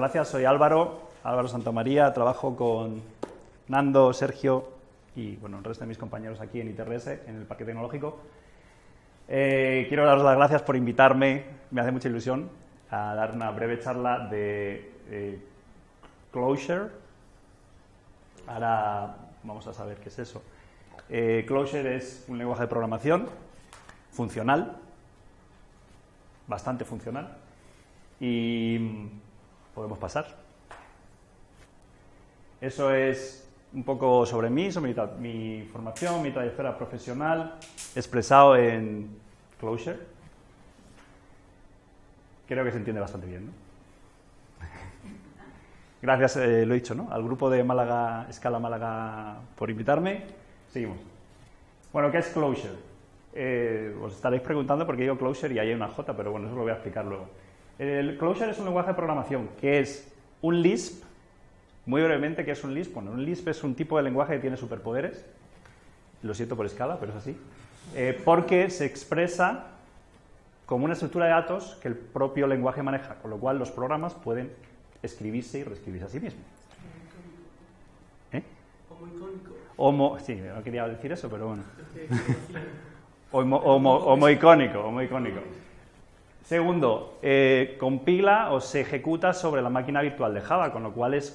gracias. Soy Álvaro Santamaría, trabajo con Nando, Sergio y bueno, el resto de mis compañeros aquí en ITRS, en el Parque Tecnológico. Quiero daros las gracias por invitarme, me hace mucha ilusión, a dar una breve charla de Clojure. Ahora vamos a saber qué es eso. Clojure es un lenguaje de programación funcional, bastante funcional, y podemos pasar. Eso es un poco sobre mí, sobre mi formación, mi trayectoria profesional, expresado en Clojure. Creo que se entiende bastante bien, ¿no? Gracias, lo he dicho, ¿no?, al grupo de Málaga, Scala Málaga, por invitarme. Seguimos. Bueno, ¿qué es Clojure? Os estaréis preguntando por qué digo Clojure y ahí hay una J, pero bueno, eso lo voy a explicar luego. El Clojure es un lenguaje de programación que es un Lisp. Muy brevemente, ¿qué es un Lisp? Bueno, un Lisp es un tipo de lenguaje que tiene superpoderes. Lo siento por Scala, pero es así. Porque se expresa como una estructura de datos que el propio lenguaje maneja, con lo cual los programas pueden escribirse y reescribirse a sí mismos. Homoicónico. Sí, no quería decir eso, pero bueno. Homoicónico. Segundo, compila o se ejecuta sobre la máquina virtual de Java, con lo cual es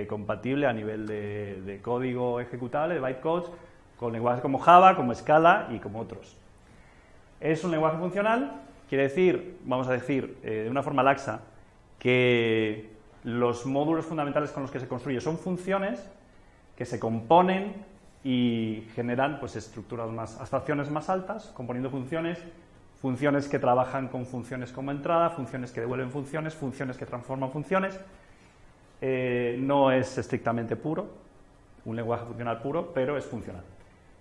compatible a nivel de código ejecutable, de bytecodes, con lenguajes como Java, como Scala y como otros. Es un lenguaje funcional, quiere decir, vamos a decir de una forma laxa, que los módulos fundamentales con los que se construye son funciones que se componen y generan pues abstracciones más altas, componiendo funciones que trabajan con funciones como entrada, funciones que devuelven funciones, funciones que transforman funciones. No es estrictamente puro, un lenguaje funcional puro, pero es funcional.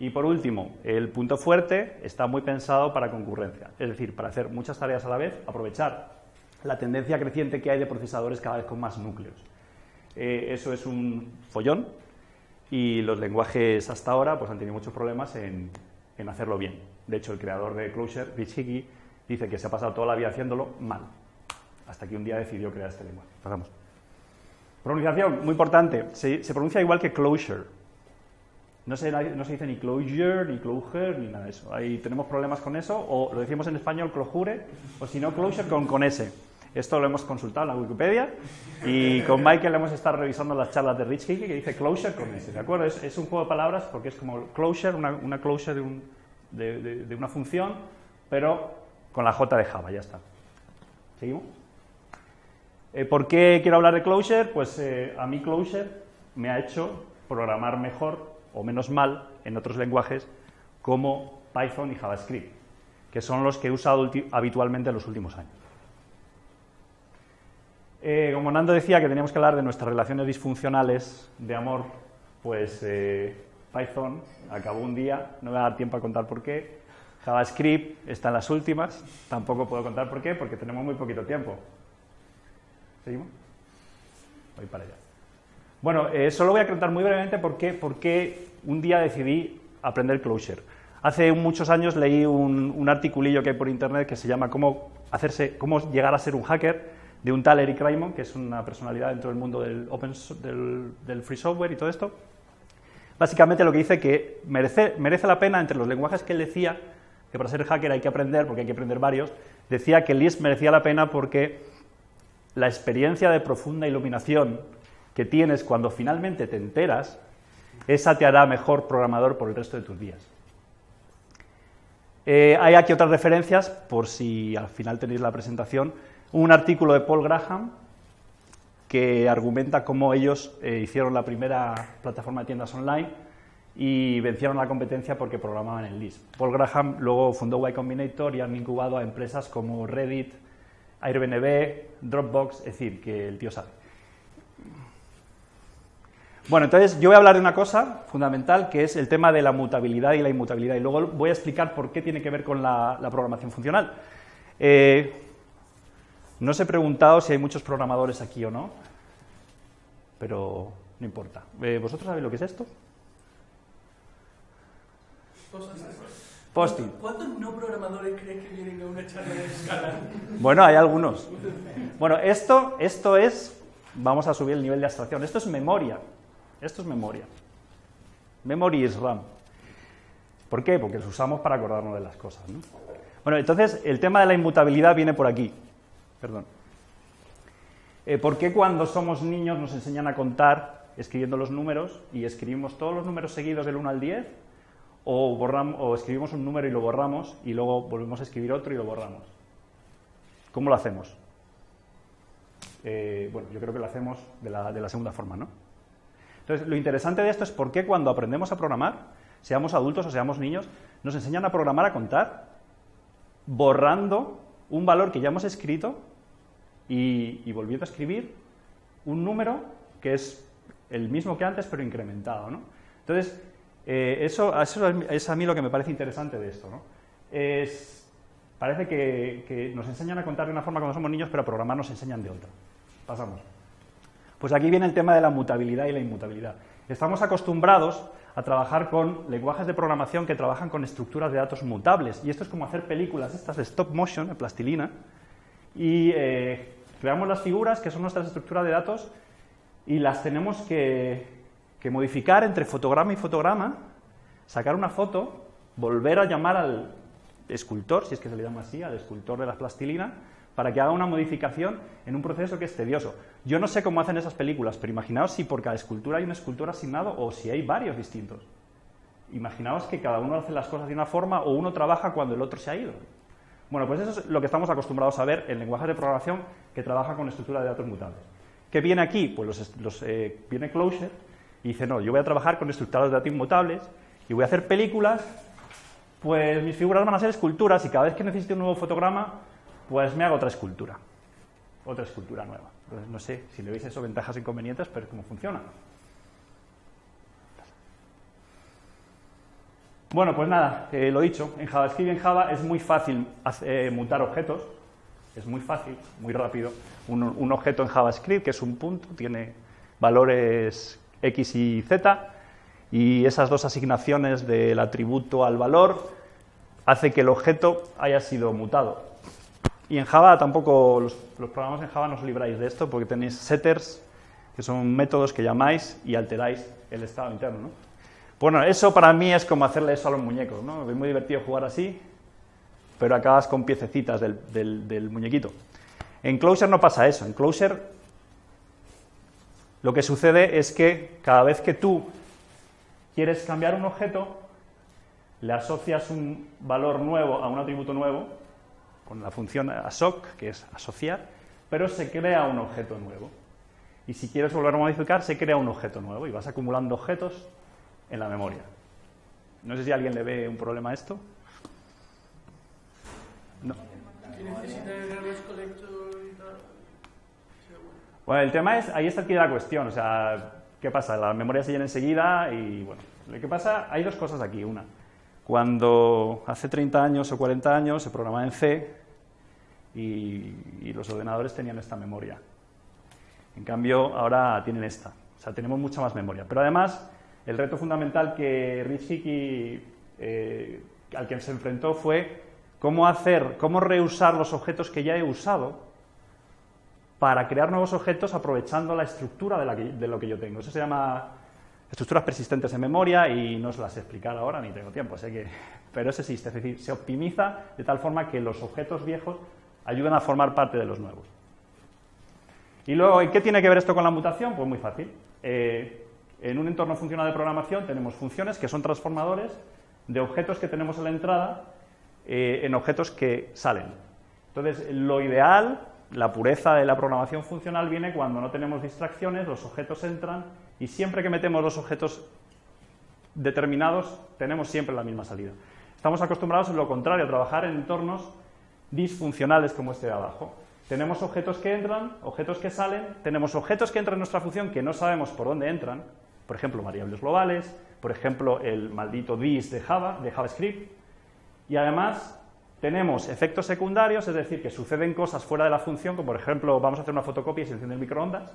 Y por último, el punto fuerte está muy pensado para concurrencia, es decir, para hacer muchas tareas a la vez, aprovechar la tendencia creciente que hay de procesadores cada vez con más núcleos. Eso es un follón y los lenguajes hasta ahora pues, han tenido muchos problemas en hacerlo bien. De hecho, el creador de Clojure, Rich Hickey, dice que se ha pasado toda la vida haciéndolo mal, hasta que un día decidió crear este lenguaje. Pasamos. Pronunciación, muy importante. Se pronuncia igual que Clojure. No se dice ni Clojure, ni Clojure, ni nada de eso. Ahí tenemos problemas con eso, o lo decimos en español Clojure, o si no Clojure con S. Esto lo hemos consultado en la Wikipedia y con Michael hemos estado revisando las charlas de Rich Hickey que dice Clojure con S, ¿de acuerdo? Es un juego de palabras porque es como Clojure, una closure de una función, pero con la J de Java, ya está. ¿Seguimos? ¿Por qué quiero hablar de Clojure? Pues a mí Clojure me ha hecho programar mejor o menos mal en otros lenguajes como Python y JavaScript, que son los que he usado habitualmente en los últimos años. Como Nando decía que teníamos que hablar de nuestras relaciones disfuncionales de amor, pues Python acabó un día, no me va a dar tiempo a contar por qué. JavaScript está en las últimas, tampoco puedo contar por qué, porque tenemos muy poquito tiempo. ¿Seguimos? Voy para allá. Bueno, solo voy a contar muy brevemente por qué un día decidí aprender Clojure. Hace muchos años leí un articulillo que hay por internet que se llama cómo llegar a ser un hacker, de un tal Eric Raymond, que es una personalidad dentro del mundo del free software y todo esto. Básicamente lo que dice que merece la pena, entre los lenguajes que él decía, que para ser hacker hay que aprender, porque hay que aprender varios, decía que Lisp merecía la pena porque la experiencia de profunda iluminación que tienes cuando finalmente te enteras, esa te hará mejor programador por el resto de tus días. Hay aquí otras referencias, por si al final tenéis la presentación. Un artículo de Paul Graham que argumenta cómo ellos hicieron la primera plataforma de tiendas online y vencieron la competencia porque programaban en Lisp. Paul Graham luego fundó Y Combinator y han incubado a empresas como Reddit, Airbnb, Dropbox, es decir, que el tío sabe. Bueno, entonces yo voy a hablar de una cosa fundamental que es el tema de la mutabilidad y la inmutabilidad y luego voy a explicar por qué tiene que ver con la programación funcional. No os he preguntado si hay muchos programadores aquí o no, pero no importa. ¿Vosotros sabéis lo que es esto? Post-it. ¿Cuántos no programadores crees que vienen a una charla de Scala? Bueno, hay algunos. Bueno, esto es vamos a subir el nivel de abstracción. Esto es memoria. Esto es memoria. Memory is RAM. ¿Por qué? Porque los usamos para acordarnos de las cosas, ¿no? Bueno, entonces el tema de la inmutabilidad viene por aquí. Perdón. ¿Por qué cuando somos niños nos enseñan a contar escribiendo los números y escribimos todos los números seguidos del 1 al 10? O escribimos un número y lo borramos y luego volvemos a escribir otro y lo borramos. ¿Cómo lo hacemos? Bueno, yo creo que lo hacemos de la segunda forma, ¿no? Entonces, lo interesante de esto es por qué cuando aprendemos a programar, seamos adultos o seamos niños, nos enseñan a programar a contar, borrando un valor que ya hemos escrito y volviendo a escribir un número que es el mismo que antes, pero incrementado, ¿no? Entonces, eso es a mí lo que me parece interesante de esto, ¿no? Parece que nos enseñan a contar de una forma cuando somos niños, pero a programar nos enseñan de otra. Pasamos. Pues aquí viene el tema de la mutabilidad y la inmutabilidad. Estamos acostumbrados a trabajar con lenguajes de programación que trabajan con estructuras de datos mutables. Y esto es como hacer películas estas de stop motion, de plastilina, y creamos las figuras, que son nuestras estructuras de datos, y las tenemos que modificar entre fotograma y fotograma, sacar una foto, volver a llamar al escultor, si es que se le llama así, al escultor de la plastilina, para que haga una modificación en un proceso que es tedioso. Yo no sé cómo hacen esas películas, pero imaginaos si por cada escultura hay un escultor asignado o si hay varios distintos. Imaginaos que cada uno hace las cosas de una forma o uno trabaja cuando el otro se ha ido. Bueno, pues eso es lo que estamos acostumbrados a ver en lenguajes de programación que trabaja con estructuras de datos mutables. ¿Qué viene aquí? Pues viene Clojure y dice, no, yo voy a trabajar con estructuras de datos inmutables y voy a hacer películas, pues mis figuras van a ser esculturas y cada vez que necesite un nuevo fotograma, pues me hago otra escultura nueva. Entonces, no sé si le veis eso, ventajas e inconvenientes, pero es cómo funciona. Bueno, pues nada, lo dicho, en JavaScript y en Java es muy fácil mutar objetos, es muy fácil, muy rápido. Un objeto en JavaScript, que es un punto, tiene valores X y Z, y esas dos asignaciones del atributo al valor hace que el objeto haya sido mutado. Y en Java tampoco, los programas en Java no os libráis de esto porque tenéis setters, que son métodos que llamáis y alteráis el estado interno, ¿no? Bueno, eso para mí es como hacerle eso a los muñecos, ¿no? Es muy divertido jugar así, pero acabas con piececitas del muñequito. En Clojure no pasa eso. En Clojure lo que sucede es que cada vez que tú quieres cambiar un objeto, le asocias un valor nuevo a un atributo nuevo, con la función assoc, que es asociar, pero se crea un objeto nuevo. Y si quieres volver a modificar, se crea un objeto nuevo y vas acumulando objetos en la memoria. No sé si a alguien le ve un problema a esto. No. ¿Qué necesita el garbage collector y tal? Bueno, el tema es, ahí está aquí la cuestión, o sea, ¿qué pasa? La memoria se llena enseguida y, bueno, lo que pasa, hay dos cosas aquí. Una, cuando hace 30 años o 40 años se programaba en C y los ordenadores tenían esta memoria. En cambio, ahora tienen esta. O sea, tenemos mucha más memoria. Pero además, el reto fundamental que Rich Hickey, al que se enfrentó fue cómo reusar los objetos que ya he usado para crear nuevos objetos aprovechando la estructura de lo que yo tengo. Eso se llama estructuras persistentes en memoria y no os las sé explicar ahora, ni tengo tiempo, pero eso existe, es decir, se optimiza de tal forma que los objetos viejos ayudan a formar parte de los nuevos. Y luego, ¿qué tiene que ver esto con la mutación? Pues muy fácil. En un entorno funcional de programación tenemos funciones que son transformadores de objetos que tenemos en la entrada en objetos que salen. Entonces, lo ideal, la pureza de la programación funcional viene cuando no tenemos distracciones, los objetos entran y siempre que metemos los objetos determinados tenemos siempre la misma salida. Estamos acostumbrados, en lo contrario, a trabajar en entornos disfuncionales como este de abajo. Tenemos objetos que entran, objetos que salen, tenemos objetos que entran en nuestra función que no sabemos por dónde entran, por ejemplo, variables globales, por ejemplo, el maldito this de JavaScript, y además tenemos efectos secundarios, es decir, que suceden cosas fuera de la función, como por ejemplo, vamos a hacer una fotocopia y se enciende el microondas,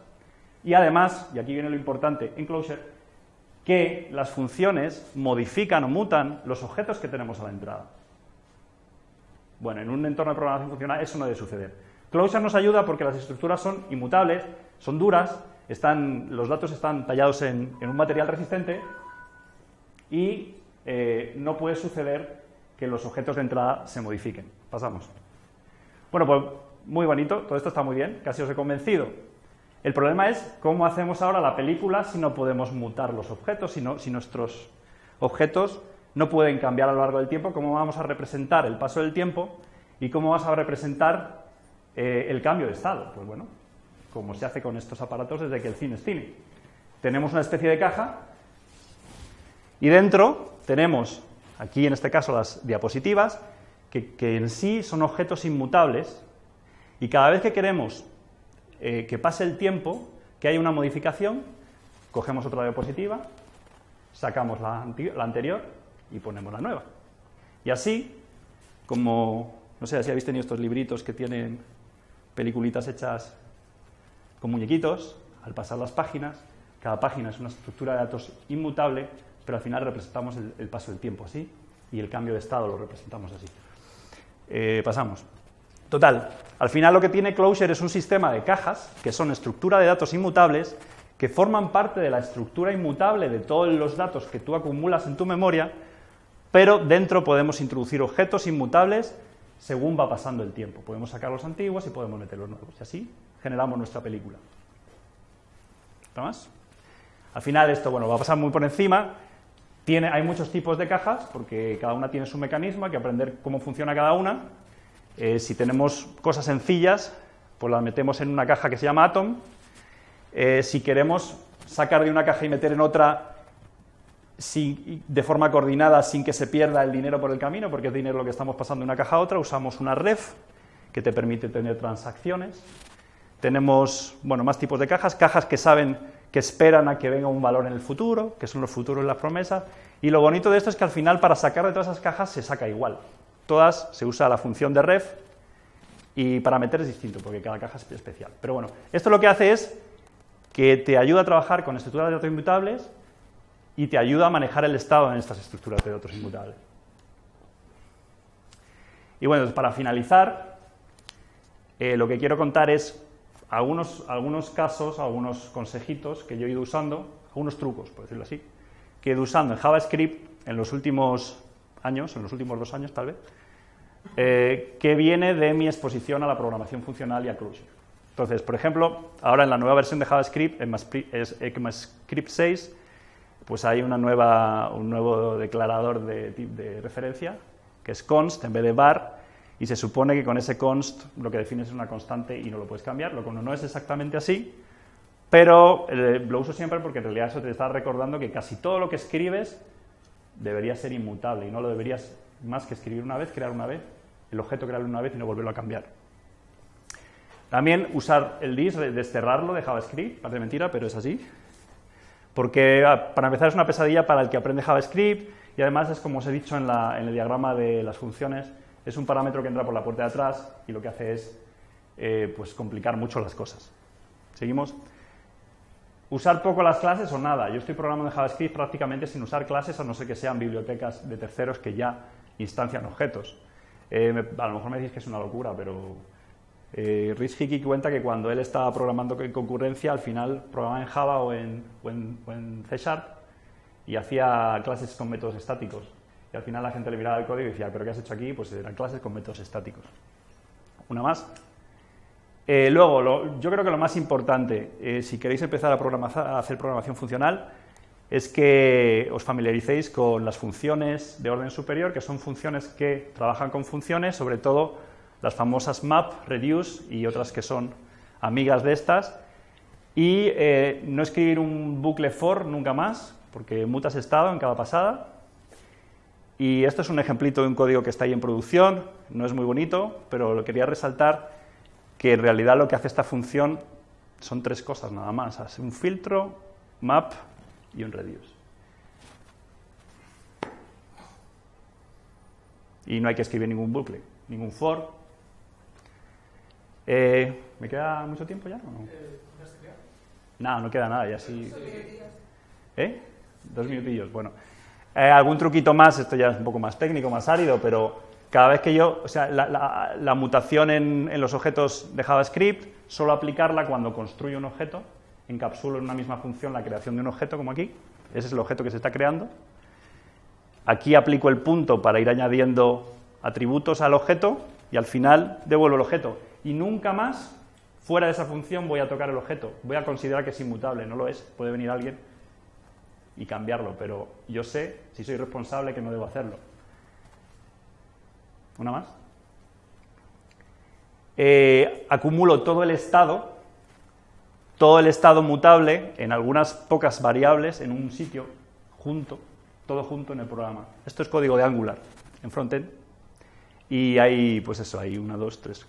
y además, y aquí viene lo importante en Clojure, que las funciones modifican o mutan los objetos que tenemos a la entrada. Bueno, en un entorno de programación funcional eso no debe suceder. Clojure nos ayuda porque las estructuras son inmutables, son duras, los datos están tallados en un material resistente y no puede suceder que los objetos de entrada se modifiquen. Pasamos. Bueno, pues muy bonito, todo esto está muy bien, casi os he convencido. El problema es cómo hacemos ahora la película si no podemos mutar los objetos, si nuestros objetos no pueden cambiar a lo largo del tiempo, cómo vamos a representar el paso del tiempo y cómo vamos a representar el cambio de estado. Pues bueno, como se hace con estos aparatos desde que el cine es cine. Tenemos una especie de caja y dentro tenemos, aquí en este caso las diapositivas, que en sí son objetos inmutables y cada vez que queremos que pase el tiempo, que haya una modificación, cogemos otra diapositiva, sacamos la anterior y ponemos la nueva. Y así, como, no sé si habéis tenido estos libritos que tienen peliculitas hechas con muñequitos, al pasar las páginas, cada página es una estructura de datos inmutable, pero al final representamos el paso del tiempo así, y el cambio de estado lo representamos así. Pasamos. Total, al final lo que tiene Clojure es un sistema de cajas, que son estructura de datos inmutables, que forman parte de la estructura inmutable de todos los datos que tú acumulas en tu memoria, pero dentro podemos introducir objetos inmutables según va pasando el tiempo. Podemos sacar los antiguos y podemos meter los nuevos, y así generamos nuestra película. ¿Nada más? Al final esto, bueno, va a pasar muy por encima. Hay muchos tipos de cajas, porque cada una tiene su mecanismo, hay que aprender cómo funciona cada una. Si tenemos cosas sencillas, pues las metemos en una caja que se llama Atom. Si queremos sacar de una caja y meter en otra de forma coordinada, sin que se pierda el dinero por el camino, porque es dinero lo que estamos pasando de una caja a otra, usamos una ref, que te permite tener transacciones. Tenemos, bueno, más tipos de cajas, cajas que esperan a que venga un valor en el futuro, que son los futuros y las promesas, y lo bonito de esto es que al final para sacar de todas esas cajas se saca igual. Todas se usa la función de ref y para meter es distinto, porque cada caja es especial. Pero bueno, esto lo que hace es que te ayuda a trabajar con estructuras de datos inmutables y te ayuda a manejar el estado en estas estructuras de datos inmutables. Y bueno, para finalizar, lo que quiero contar es algunos casos, algunos consejitos que yo he ido usando, algunos trucos, por decirlo así, que he ido usando en JavaScript en los últimos años, en los últimos 2 años tal vez, que viene de mi exposición a la programación funcional y a Clojure. Entonces, por ejemplo, ahora en la nueva versión de JavaScript, en ECMAScript 6, pues hay un nuevo declarador de referencia, que es const en vez de var, y se supone que con ese const lo que defines es una constante y no lo puedes cambiar, lo que no es exactamente así, pero lo uso siempre porque en realidad eso te está recordando que casi todo lo que escribes debería ser inmutable y no lo deberías, más que escribir una vez, crear una vez, el objeto crearlo una vez y no volverlo a cambiar. También usar el dis, desterrarlo de JavaScript, parece mentira, pero es así, porque para empezar es una pesadilla para el que aprende JavaScript y además es como os he dicho en el diagrama de las funciones, es un parámetro que entra por la puerta de atrás y lo que hace es pues complicar mucho las cosas. ¿Seguimos? Usar poco las clases o nada. Yo estoy programando en JavaScript prácticamente sin usar clases, a no ser que sean bibliotecas de terceros que ya instancian objetos. A lo mejor me decís que es una locura, pero Rich Hickey cuenta que cuando él estaba programando en concurrencia, al final programaba en Java o en C# y hacía clases con métodos estáticos. Y al final la gente le miraba el código y decía, ¿pero qué has hecho aquí? Pues eran clases con métodos estáticos. Una más. Luego, yo creo que lo más importante, si queréis empezar a hacer programación funcional, es que os familiaricéis con las funciones de orden superior, que son funciones que trabajan con funciones, sobre todo las famosas map, reduce y otras que son amigas de estas, y no escribir un bucle for nunca más, porque mutas estado en cada pasada. Y esto es un ejemplito de un código que está ahí en producción, no es muy bonito, pero lo quería resaltar que en realidad lo que hace esta función son 3 cosas nada más, hace un filtro, map y un reduce. Y no hay que escribir ningún bucle, ningún for. ¿Me queda mucho tiempo ya o no? No, no queda nada, ya sí. 2 minutillos, bueno. Algún truquito más, esto ya es un poco más técnico, más árido, pero cada vez que yo, o sea, la mutación en los objetos de JavaScript, solo aplicarla cuando construyo un objeto, encapsulo en una misma función la creación de un objeto, como aquí, ese es el objeto que se está creando. Aquí aplico el punto para ir añadiendo atributos al objeto y al final devuelvo el objeto. Y nunca más, fuera de esa función, voy a tocar el objeto. Voy a considerar que es inmutable, no lo es. Puede venir alguien y cambiarlo, pero yo sé, si soy responsable, que no debo hacerlo. ¿Una más? Acumulo todo el estado mutable en algunas pocas variables en un sitio junto, todo junto en el programa. Esto es código de Angular en frontend y hay, pues eso, hay 1, 2, 3,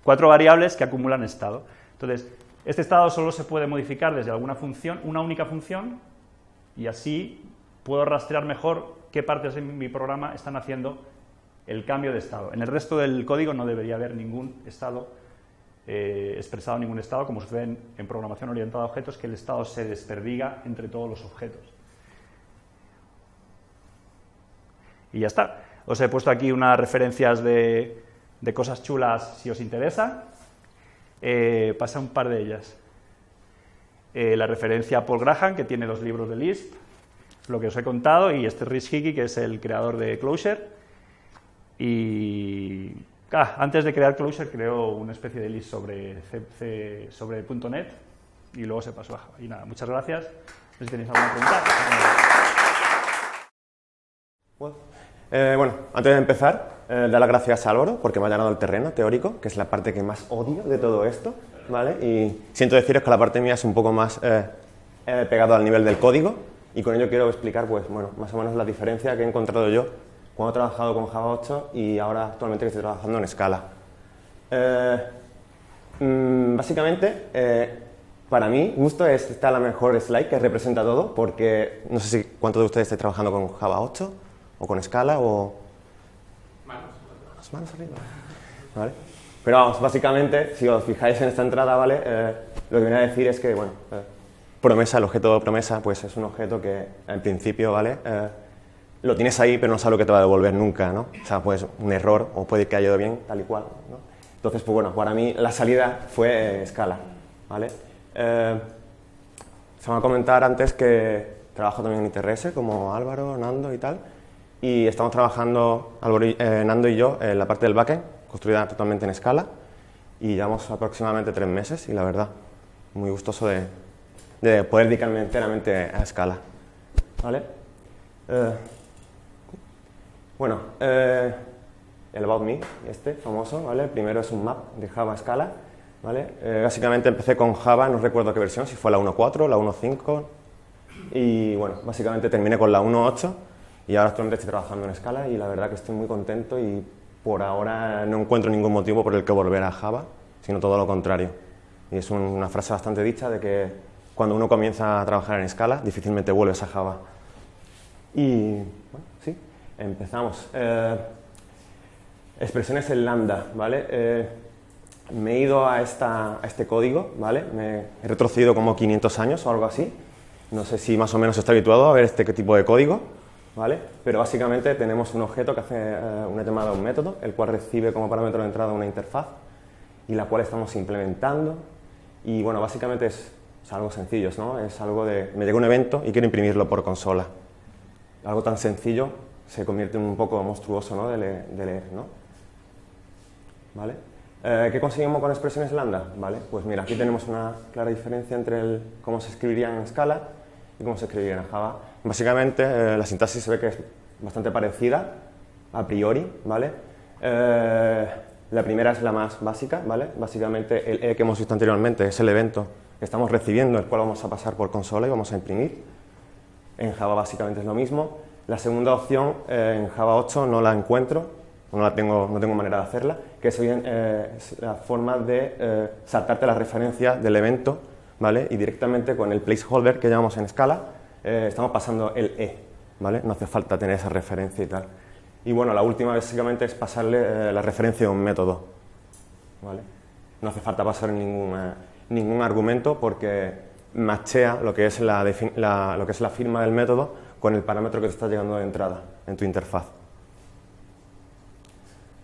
4 variables que acumulan estado. Entonces, este estado solo se puede modificar desde alguna función, una única función, y así puedo rastrear mejor qué partes de mi programa están haciendo el cambio de estado. En el resto del código no debería haber ningún estado expresado, ningún estado, como sucede en programación orientada a objetos, que el estado se desperdiga entre todos los objetos. Y ya está. Os he puesto aquí unas referencias de cosas chulas si os interesa. Pasa un par de ellas. La referencia a Paul Graham, que tiene 2 libros de Lisp, lo que os he contado, y este Rich Hickey, que es el creador de Closure. Y antes de crear Closure creó una especie de Lisp sobre .NET y luego se pasó a Java. Y nada, muchas gracias. No sé si tenéis alguna pregunta. Bueno, antes de empezar, dar las gracias a Álvaro porque me ha llenado el terreno teórico, que es la parte que más odio de todo esto, ¿vale? Y siento deciros que la parte mía es un poco más pegado al nivel del código, y con ello quiero explicar, pues, bueno, más o menos la diferencia que he encontrado yo cuando he trabajado con Java 8 y ahora actualmente que estoy trabajando en Scala. Básicamente, para mí, justo está la mejor slide que representa todo, porque no sé si cuántos de ustedes estáis trabajando con Java 8 o con Scala o... Manos arriba. ¿Vale? Pero vamos, básicamente, si os fijáis en esta entrada, ¿vale? Lo que viene a decir es que, bueno, promesa, el objeto de promesa, pues es un objeto que, en principio, ¿vale? Lo tienes ahí, pero no sabes lo que te va a devolver nunca, ¿no? O sea, pues un error, o puede que haya ido bien, tal y cual, ¿no? Entonces, pues bueno, para mí la salida fue Scala, ¿vale? Se me va a comentar antes que trabajo también en ITRS, como Álvaro, Nando y tal, y estamos trabajando, Nando y yo, en la parte del backend, construida totalmente en Scala, y llevamos aproximadamente 3 meses, y la verdad, muy gustoso de poder dedicarme enteramente a Scala, ¿vale? Bueno, el About Me, este famoso, ¿vale? Primero es un map de Java Scala, ¿vale? Básicamente empecé con Java, no recuerdo qué versión, si fue la 1.4, la 1.5, y bueno, básicamente terminé con la 1.8, y ahora actualmente estoy trabajando en Scala, y la verdad que estoy muy contento, y por ahora no encuentro ningún motivo por el que volver a Java, sino todo lo contrario. Y es una frase bastante dicha de que cuando uno comienza a trabajar en Scala, difícilmente vuelves a Java. Y bueno, sí, empezamos. Expresiones en lambda, ¿vale? Me he ido a este código, ¿vale? Me he retrocedido como 500 años o algo así. No sé si más o menos está habituado a ver este tipo de código, ¿vale? Pero básicamente tenemos un objeto que hace una llamada a un método, el cual recibe como parámetro de entrada una interfaz y la cual estamos implementando. Y bueno, básicamente es algo sencillo, ¿no? Es algo de, me llega un evento y quiero imprimirlo por consola. Algo tan sencillo se convierte en un poco monstruoso, ¿no? de leer, ¿no? ¿Vale? ¿Qué conseguimos con expresiones lambda? ¿Vale? Pues mira, aquí tenemos una clara diferencia entre cómo se escribirían en Scala y cómo se escribirían en Java. Básicamente, la sintaxis se ve que es bastante parecida, a priori, ¿vale? La primera es la más básica, ¿vale? Básicamente, el que hemos visto anteriormente es el evento que estamos recibiendo, el cual vamos a pasar por consola y vamos a imprimir. En Java básicamente es lo mismo. La segunda opción, en Java 8 no la encuentro, no tengo manera de hacerla, que es la forma de saltarte la referencia del evento, ¿vale? Y directamente con el placeholder que llamamos en Scala, estamos pasando el E, ¿vale? No hace falta tener esa referencia y tal. Y bueno, la última básicamente es pasarle la referencia de un método, ¿vale? No hace falta pasar ningún argumento porque machea lo que es la firma del método con el parámetro que te está llegando de entrada en tu interfaz.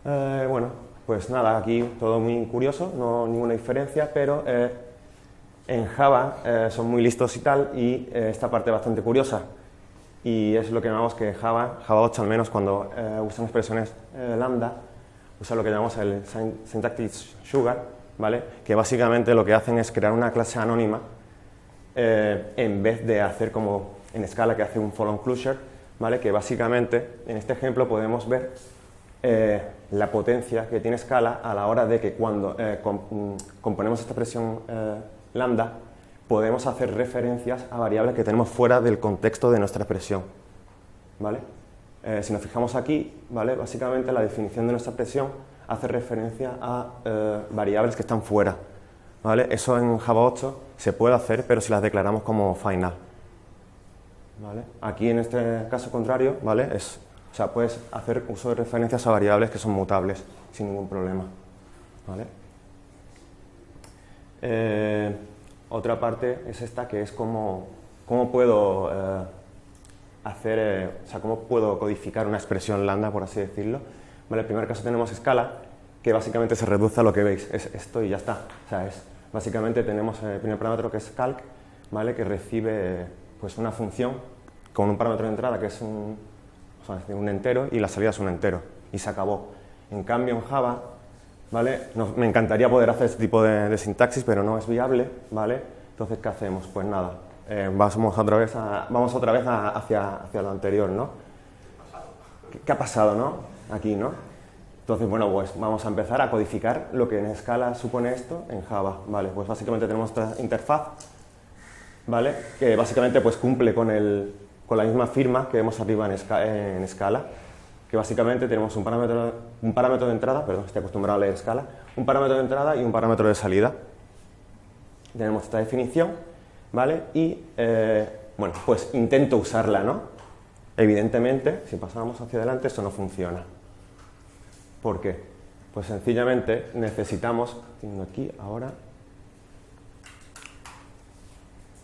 Bueno, pues nada, aquí todo muy curioso, no ninguna diferencia, pero en Java son muy listos y tal, y esta parte es bastante curiosa. Y es lo que llamamos que Java 8 al menos, cuando usan expresiones lambda, usa lo que llamamos el syntactic sugar, ¿vale? Que básicamente lo que hacen es crear una clase anónima en vez de hacer como en Scala, que hace un follow closure, ¿vale? Que básicamente en este ejemplo podemos ver la potencia que tiene Scala a la hora de que cuando componemos esta expresión lambda, podemos hacer referencias a variables que tenemos fuera del contexto de nuestra expresión, ¿vale? Si nos fijamos aquí, ¿vale? Básicamente la definición de nuestra expresión hace referencia a variables que están fuera, ¿vale? Eso en Java 8 se puede hacer, pero si las declaramos como final, ¿vale? Aquí en este caso contrario, ¿vale? O sea, puedes hacer uso de referencias a variables que son mutables sin ningún problema, ¿vale? Otra parte es esta, que es cómo puedo hacer, o sea, cómo puedo codificar una expresión lambda, por así decirlo. Vale, en el primer caso tenemos Scala, que básicamente se reduce a lo que veis, es esto y ya está. O sea, básicamente tenemos el primer parámetro, que es calc, ¿vale? Que recibe pues una función con un parámetro de entrada que es un entero, y la salida es un entero, y se acabó. En cambio en Java, ¿vale? Me encantaría poder hacer este tipo de sintaxis, pero no es viable, ¿vale? Entonces, ¿qué hacemos? Pues nada, vamos otra vez hacia lo anterior, ¿no? ¿Qué ha pasado, no? Aquí, ¿no? Entonces, bueno, pues vamos a empezar a codificar lo que en Scala supone esto en Java, ¿vale? Pues básicamente tenemos esta interfaz, ¿vale? Que básicamente pues cumple con la misma firma que vemos arriba en Scala, que básicamente tenemos un parámetro de entrada, perdón, estoy acostumbrado a leer Scala, un parámetro de entrada y un parámetro de salida. Tenemos esta definición, ¿vale? Y, bueno, pues intento usarla, ¿no? Evidentemente, si pasamos hacia adelante, esto no funciona. ¿Por qué? Pues sencillamente necesitamos, tengo aquí ahora,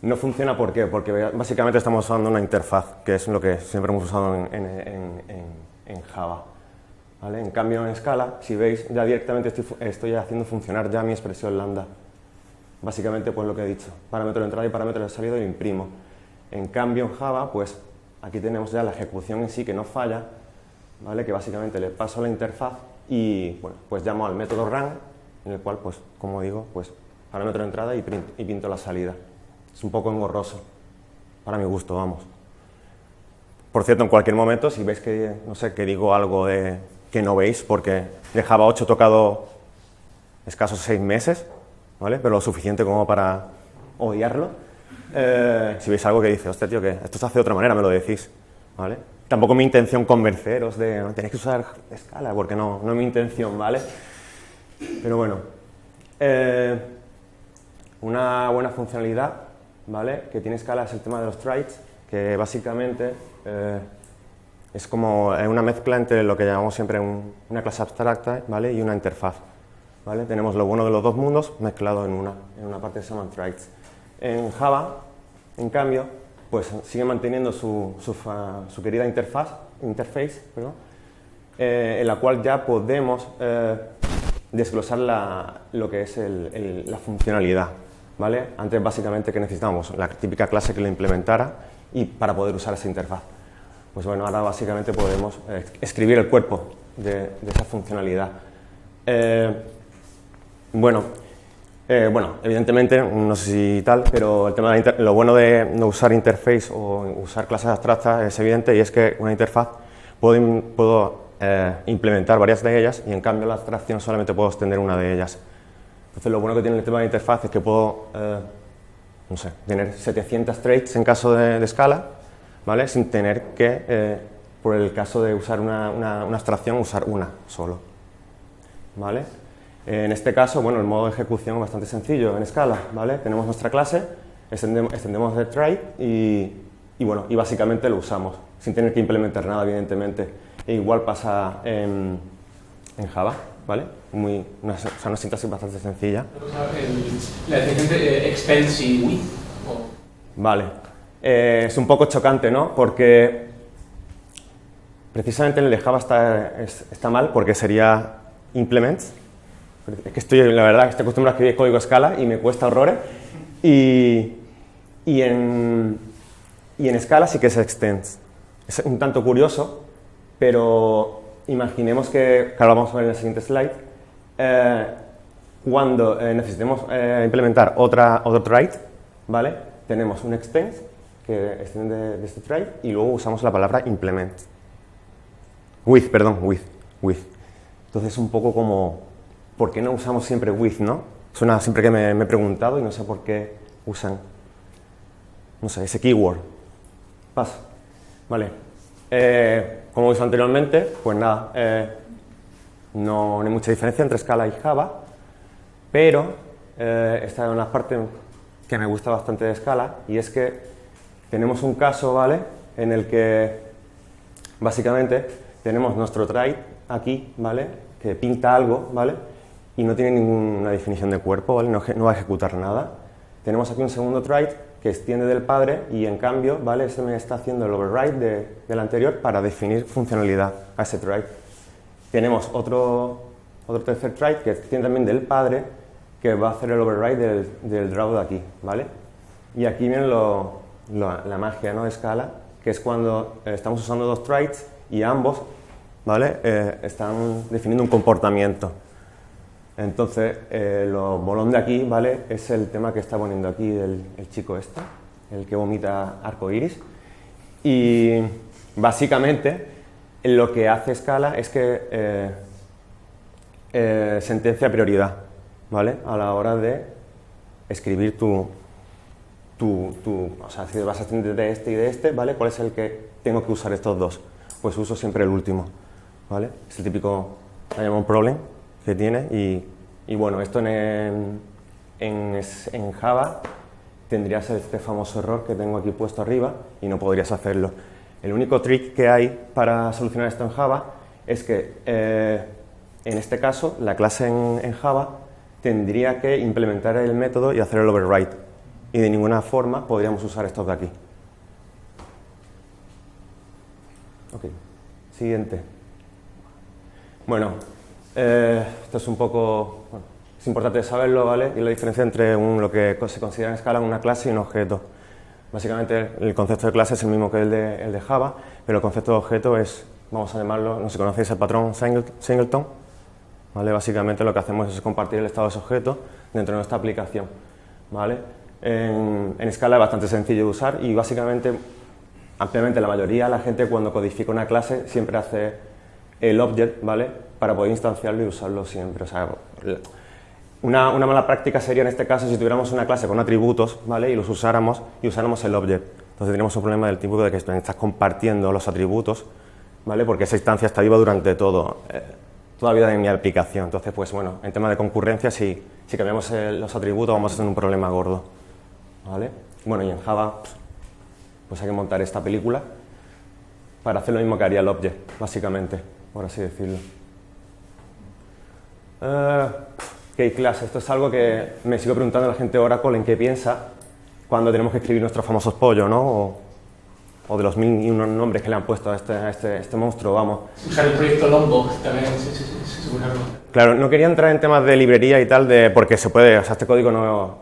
no funciona. ¿Por qué? Porque básicamente estamos usando una interfaz, que es lo que siempre hemos usado en Java, ¿vale? En cambio en Scala, si veis, ya directamente estoy haciendo funcionar ya mi expresión lambda. Básicamente, pues lo que he dicho, parámetro de entrada y parámetro de salida, y lo imprimo. En cambio en Java, pues aquí tenemos ya la ejecución en sí, que no falla, ¿vale? Que básicamente le paso la interfaz y, bueno, pues llamo al método run, en el cual, pues como digo, pues parámetro de entrada y pinto la salida. Es un poco engorroso, para mi gusto, vamos. Por cierto, en cualquier momento, si veis que, no sé, que digo algo que no veis, porque de Java 8 he tocado escasos 6 meses, ¿vale? Pero lo suficiente como para odiarlo. Si veis algo que dice, hostia, tío, que esto se hace de otra manera, me lo decís, ¿vale? Tampoco mi intención convenceros de tenéis que usar Scala, porque no es mi intención, ¿vale? Pero bueno, una buena funcionalidad, ¿vale? Que tiene Scala es el tema de los traits, que básicamente es como una mezcla entre lo que llamamos siempre una clase abstracta, ¿vale? Y una interfaz, ¿vale? Tenemos lo bueno de los dos mundos mezclado en una parte que se llaman traits. En Java, en cambio, pues sigue manteniendo su querida interface, perdón, en la cual ya podemos desglosar lo que es la funcionalidad, ¿vale? Antes básicamente que necesitábamos la típica clase que lo implementara y para poder usar esa interfaz. Pues bueno, ahora básicamente podemos escribir el cuerpo de esa funcionalidad. Bueno, evidentemente, no sé si tal, pero el tema de lo bueno de no usar interface o usar clases abstractas es evidente, y es que una interfaz puedo implementar varias de ellas, y en cambio la abstracción solamente puedo extender una de ellas. Entonces lo bueno que tiene el tema de interfaz es que puedo, no sé, tener 700 traits en caso de Scala, ¿vale? Sin tener que, por el caso de usar una abstracción, usar una solo, ¿vale? En este caso, bueno, el modo de ejecución es bastante sencillo en Scala, ¿vale? Tenemos nuestra clase, extendemos el trait y básicamente lo usamos, sin tener que implementar nada, evidentemente. E igual pasa en Java, ¿vale? Una sintaxis bastante sencilla. La definición de expense y with. ¿O? Vale. Es un poco chocante, ¿no? Porque precisamente en el de Java está mal porque sería implements. Es que la verdad, estoy acostumbrado a escribir código Scala y me cuesta horrores. Y en Scala sí que es extends. Es un tanto curioso, pero imaginemos que ahora vamos a ver en el siguiente slide, cuando necesitemos implementar otro trait, ¿vale? Tenemos un extends que extiende de este trait y luego usamos la palabra implement. With. Entonces es un poco como, ¿por qué no usamos siempre with, no? Suena siempre que me he preguntado y no sé por qué usan, no sé, ese keyword. Paso. Vale. Como he visto anteriormente, pues nada, no hay mucha diferencia entre Scala y Java, pero esta es una parte que me gusta bastante de Scala, y es que tenemos un caso, ¿vale?, en el que básicamente tenemos nuestro trait aquí, ¿vale?, que pinta algo, ¿vale?, y no tiene ninguna definición de cuerpo, ¿vale?, no va a ejecutar nada. Tenemos aquí un segundo trait que extiende del padre y en cambio, ¿vale?, ese me está haciendo el override del anterior para definir funcionalidad a ese trait. Tenemos otro tercer trait que extiende también del padre, que va a hacer el override del draw de aquí, ¿vale? Y aquí viene la magia, ¿no?, de Scala, que es cuando estamos usando dos traits y ambos, ¿vale?, están definiendo un comportamiento. Entonces, lo bolón de aquí, ¿vale?, es el tema que está poniendo aquí el chico este, el que vomita arcoiris. Y básicamente lo que hace Scala es que sentencia prioridad, ¿vale?, a la hora de escribir o sea, si vas a extender de este y de este, ¿vale?, ¿cuál es el que tengo que usar estos dos? Pues uso siempre el último, ¿vale? Es el típico diamond problem que tiene y bueno, esto en Java tendrías este famoso error que tengo aquí puesto arriba y no podrías hacerlo. El único trick que hay para solucionar esto en Java es que en este caso la clase en Java tendría que implementar el método y hacer el override, y de ninguna forma podríamos usar estos de aquí. Ok, siguiente. Bueno, esto es un poco, bueno, es importante saberlo, ¿vale? Y la diferencia entre lo que se considera en Scala una clase y un objeto. Básicamente el concepto de clase es el mismo que el de Java, pero el concepto de objeto es, vamos a llamarlo, no sé si conocéis el patrón Singleton, ¿vale? Básicamente lo que hacemos es compartir el estado de ese objeto dentro de nuestra aplicación, ¿vale? En Scala es bastante sencillo de usar y básicamente, ampliamente la mayoría de la gente cuando codifica una clase siempre hace el object, ¿vale?, para poder instanciarlo y usarlo siempre. O sea, una mala práctica sería en este caso si tuviéramos una clase con atributos, ¿vale?, y los usáramos el object. Entonces tendríamos un problema del tipo de que estás compartiendo los atributos, ¿vale?, porque esa instancia está viva durante toda la vida de mi aplicación. Entonces, pues bueno, en tema de concurrencia, si cambiamos los atributos vamos a tener un problema gordo, ¿vale? Bueno, y en Java pues hay que montar esta película para hacer lo mismo que haría el object, básicamente, por así decirlo. ¿Qué clase? Esto es algo que me sigo preguntando la gente de Oracle en qué piensa cuando tenemos que escribir nuestros famosos pollos, ¿no? O de los 1001 nombres que le han puesto a este monstruo, vamos. Usar el proyecto Lombok también es usarlo. Claro, no quería entrar en temas de librería y tal, porque se puede, o sea, este código no, o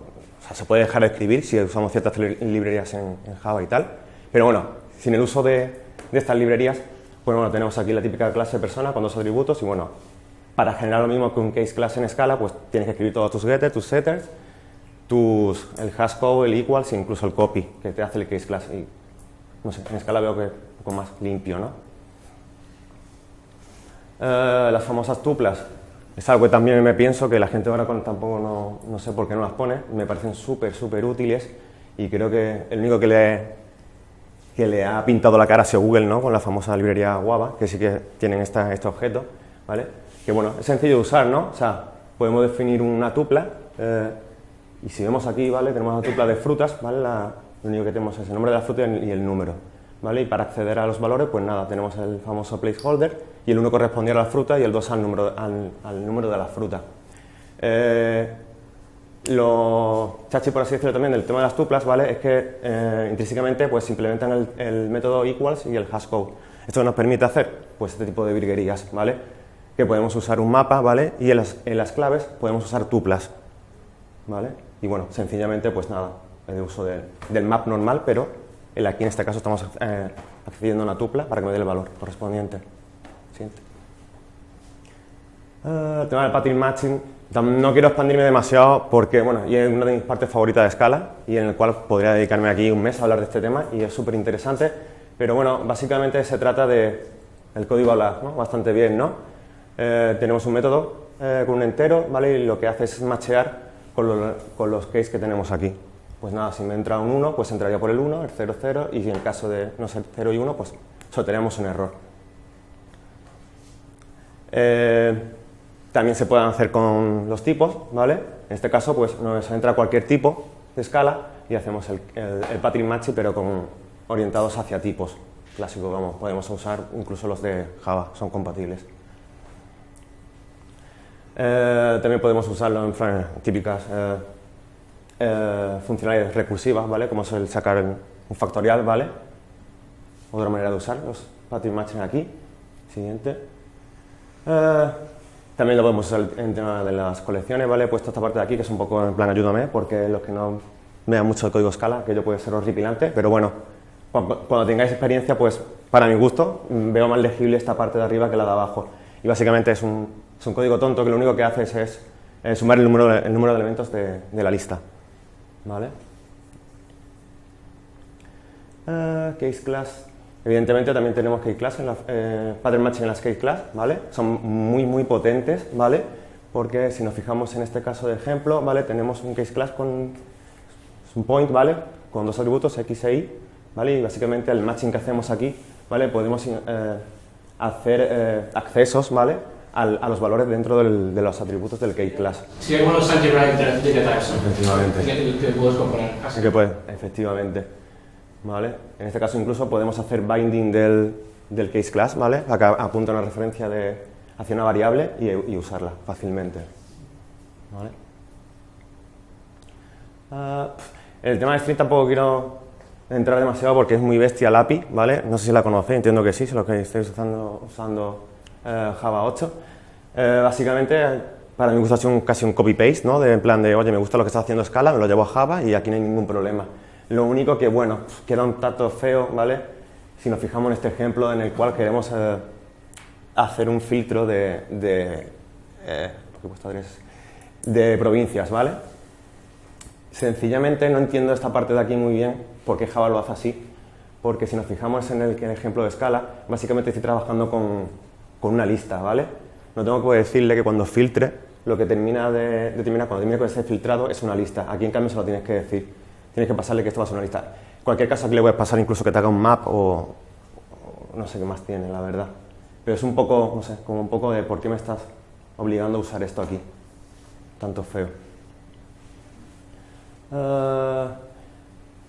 sea, se puede dejar de escribir si usamos ciertas librerías en Java y tal, pero bueno, sin el uso de estas librerías, pues bueno, tenemos aquí la típica clase de persona con dos atributos y bueno, para generar lo mismo que un case class en Scala, pues tienes que escribir todos tus getters, tus setters, el hash code, el equals e incluso el copy, que te hace el case class. Y no sé, en Scala veo que es un poco más limpio, ¿no? Las famosas tuplas. Es algo que también me pienso que la gente ahora tampoco no sé por qué no las pone. Me parecen súper útiles y creo que el único que le ha pintado la cara ha sido Google, ¿no?, con la famosa librería Guava, que sí que tienen este objeto, ¿vale? Que bueno, es sencillo de usar, ¿no? O sea, podemos definir una tupla y si vemos aquí, ¿vale?, tenemos una tupla de frutas, ¿vale? Lo único que tenemos es el nombre de la fruta y el número, ¿vale? Y para acceder a los valores, pues nada, tenemos el famoso placeholder y el 1 correspondiera a la fruta y el 2 al número de la fruta. Lo chachi, por así decirlo, también del tema de las tuplas, ¿vale? Es que intrínsecamente pues implementan el método equals y el hashcode. Esto nos permite hacer pues este tipo de virguerías, ¿vale? Que podemos usar un mapa, ¿vale? Y en las claves podemos usar tuplas, ¿vale? Y bueno, sencillamente pues nada, el uso del map normal, pero aquí en este caso estamos accediendo a una tupla para que me dé el valor correspondiente. Siguiente. El tema del pattern matching, no quiero expandirme demasiado porque, bueno, y es una de mis partes favoritas de Scala y en el cual podría dedicarme aquí un mes a hablar de este tema y es súper interesante, pero bueno, básicamente se trata de, el código habla, ¿no? Bastante bien, ¿no? Tenemos un método con un entero, ¿vale? Y lo que hace es matchear con los case que tenemos aquí. Pues nada, si me entra un 1, pues entraría por el 1, el 0, 0, y en caso de no ser 0 y 1, pues soltaríamos un error. También se pueden hacer con los tipos, ¿vale? En este caso, pues nos entra cualquier tipo de escala y hacemos el pattern matching, pero orientados hacia tipos. Clásico, vamos, podemos usar incluso los de Java, son compatibles. También podemos usarlo en típicas funcionalidades recursivas, ¿vale? Como es el sacar un factorial, ¿vale? Otra manera de usar los pattern matching aquí. Siguiente. También lo podemos usar en tema de las colecciones, ¿vale? He puesto esta parte de aquí que es un poco en plan ayúdame, porque los que no vean mucho el código Scala, aquello puede ser horripilante, pero bueno, cuando tengáis experiencia, pues para mi gusto, veo más legible esta parte de arriba que la de abajo. Y básicamente es un código tonto que lo único que hace es sumar el número de elementos de la lista, ¿vale? Case class. Evidentemente también tenemos case class, pattern matching en las case class, ¿vale? Son muy potentes, ¿vale? Porque si nos fijamos en este caso de ejemplo, ¿vale? Tenemos un case class con un point, ¿vale? Con dos atributos, x e y, ¿vale? Y básicamente el matching que hacemos aquí, ¿vale? Podemos hacer accesos, ¿vale? A los valores dentro de los atributos del case class. Sí, hay unos algebraic data types, Efectivamente. que puedes comparar. Así que puede, efectivamente. ¿Vale? En este caso incluso podemos hacer binding del case class, ¿vale? Acá apunta una referencia hacia una variable y usarla fácilmente, ¿vale? El tema de string tampoco quiero entrar demasiado porque es muy bestia el API, ¿vale? No sé si la conocéis, entiendo que sí, si lo que estáis usando Java 8. Básicamente, para mí gusta hacer casi un copy-paste, ¿no? En plan de, oye, me gusta lo que está haciendo Scala, me lo llevo a Java y aquí no hay ningún problema. Lo único que, bueno, queda un tanto feo, ¿vale? Si nos fijamos en este ejemplo en el cual queremos hacer un filtro de provincias, ¿vale? Sencillamente no entiendo esta parte de aquí muy bien por qué Java lo hace así, porque si nos fijamos en el ejemplo de Scala, básicamente estoy trabajando con una lista, ¿vale? No tengo que decirle que cuando filtre, lo que termina cuando termine con ese filtrado es una lista. Aquí en cambio se lo tienes que decir. Tienes que pasarle que esto va a ser una lista. En cualquier caso aquí le voy a pasar incluso que te haga un map o no sé qué más tiene, la verdad. Pero es un poco, no sé, como un poco de por qué me estás obligando a usar esto aquí. Tanto feo.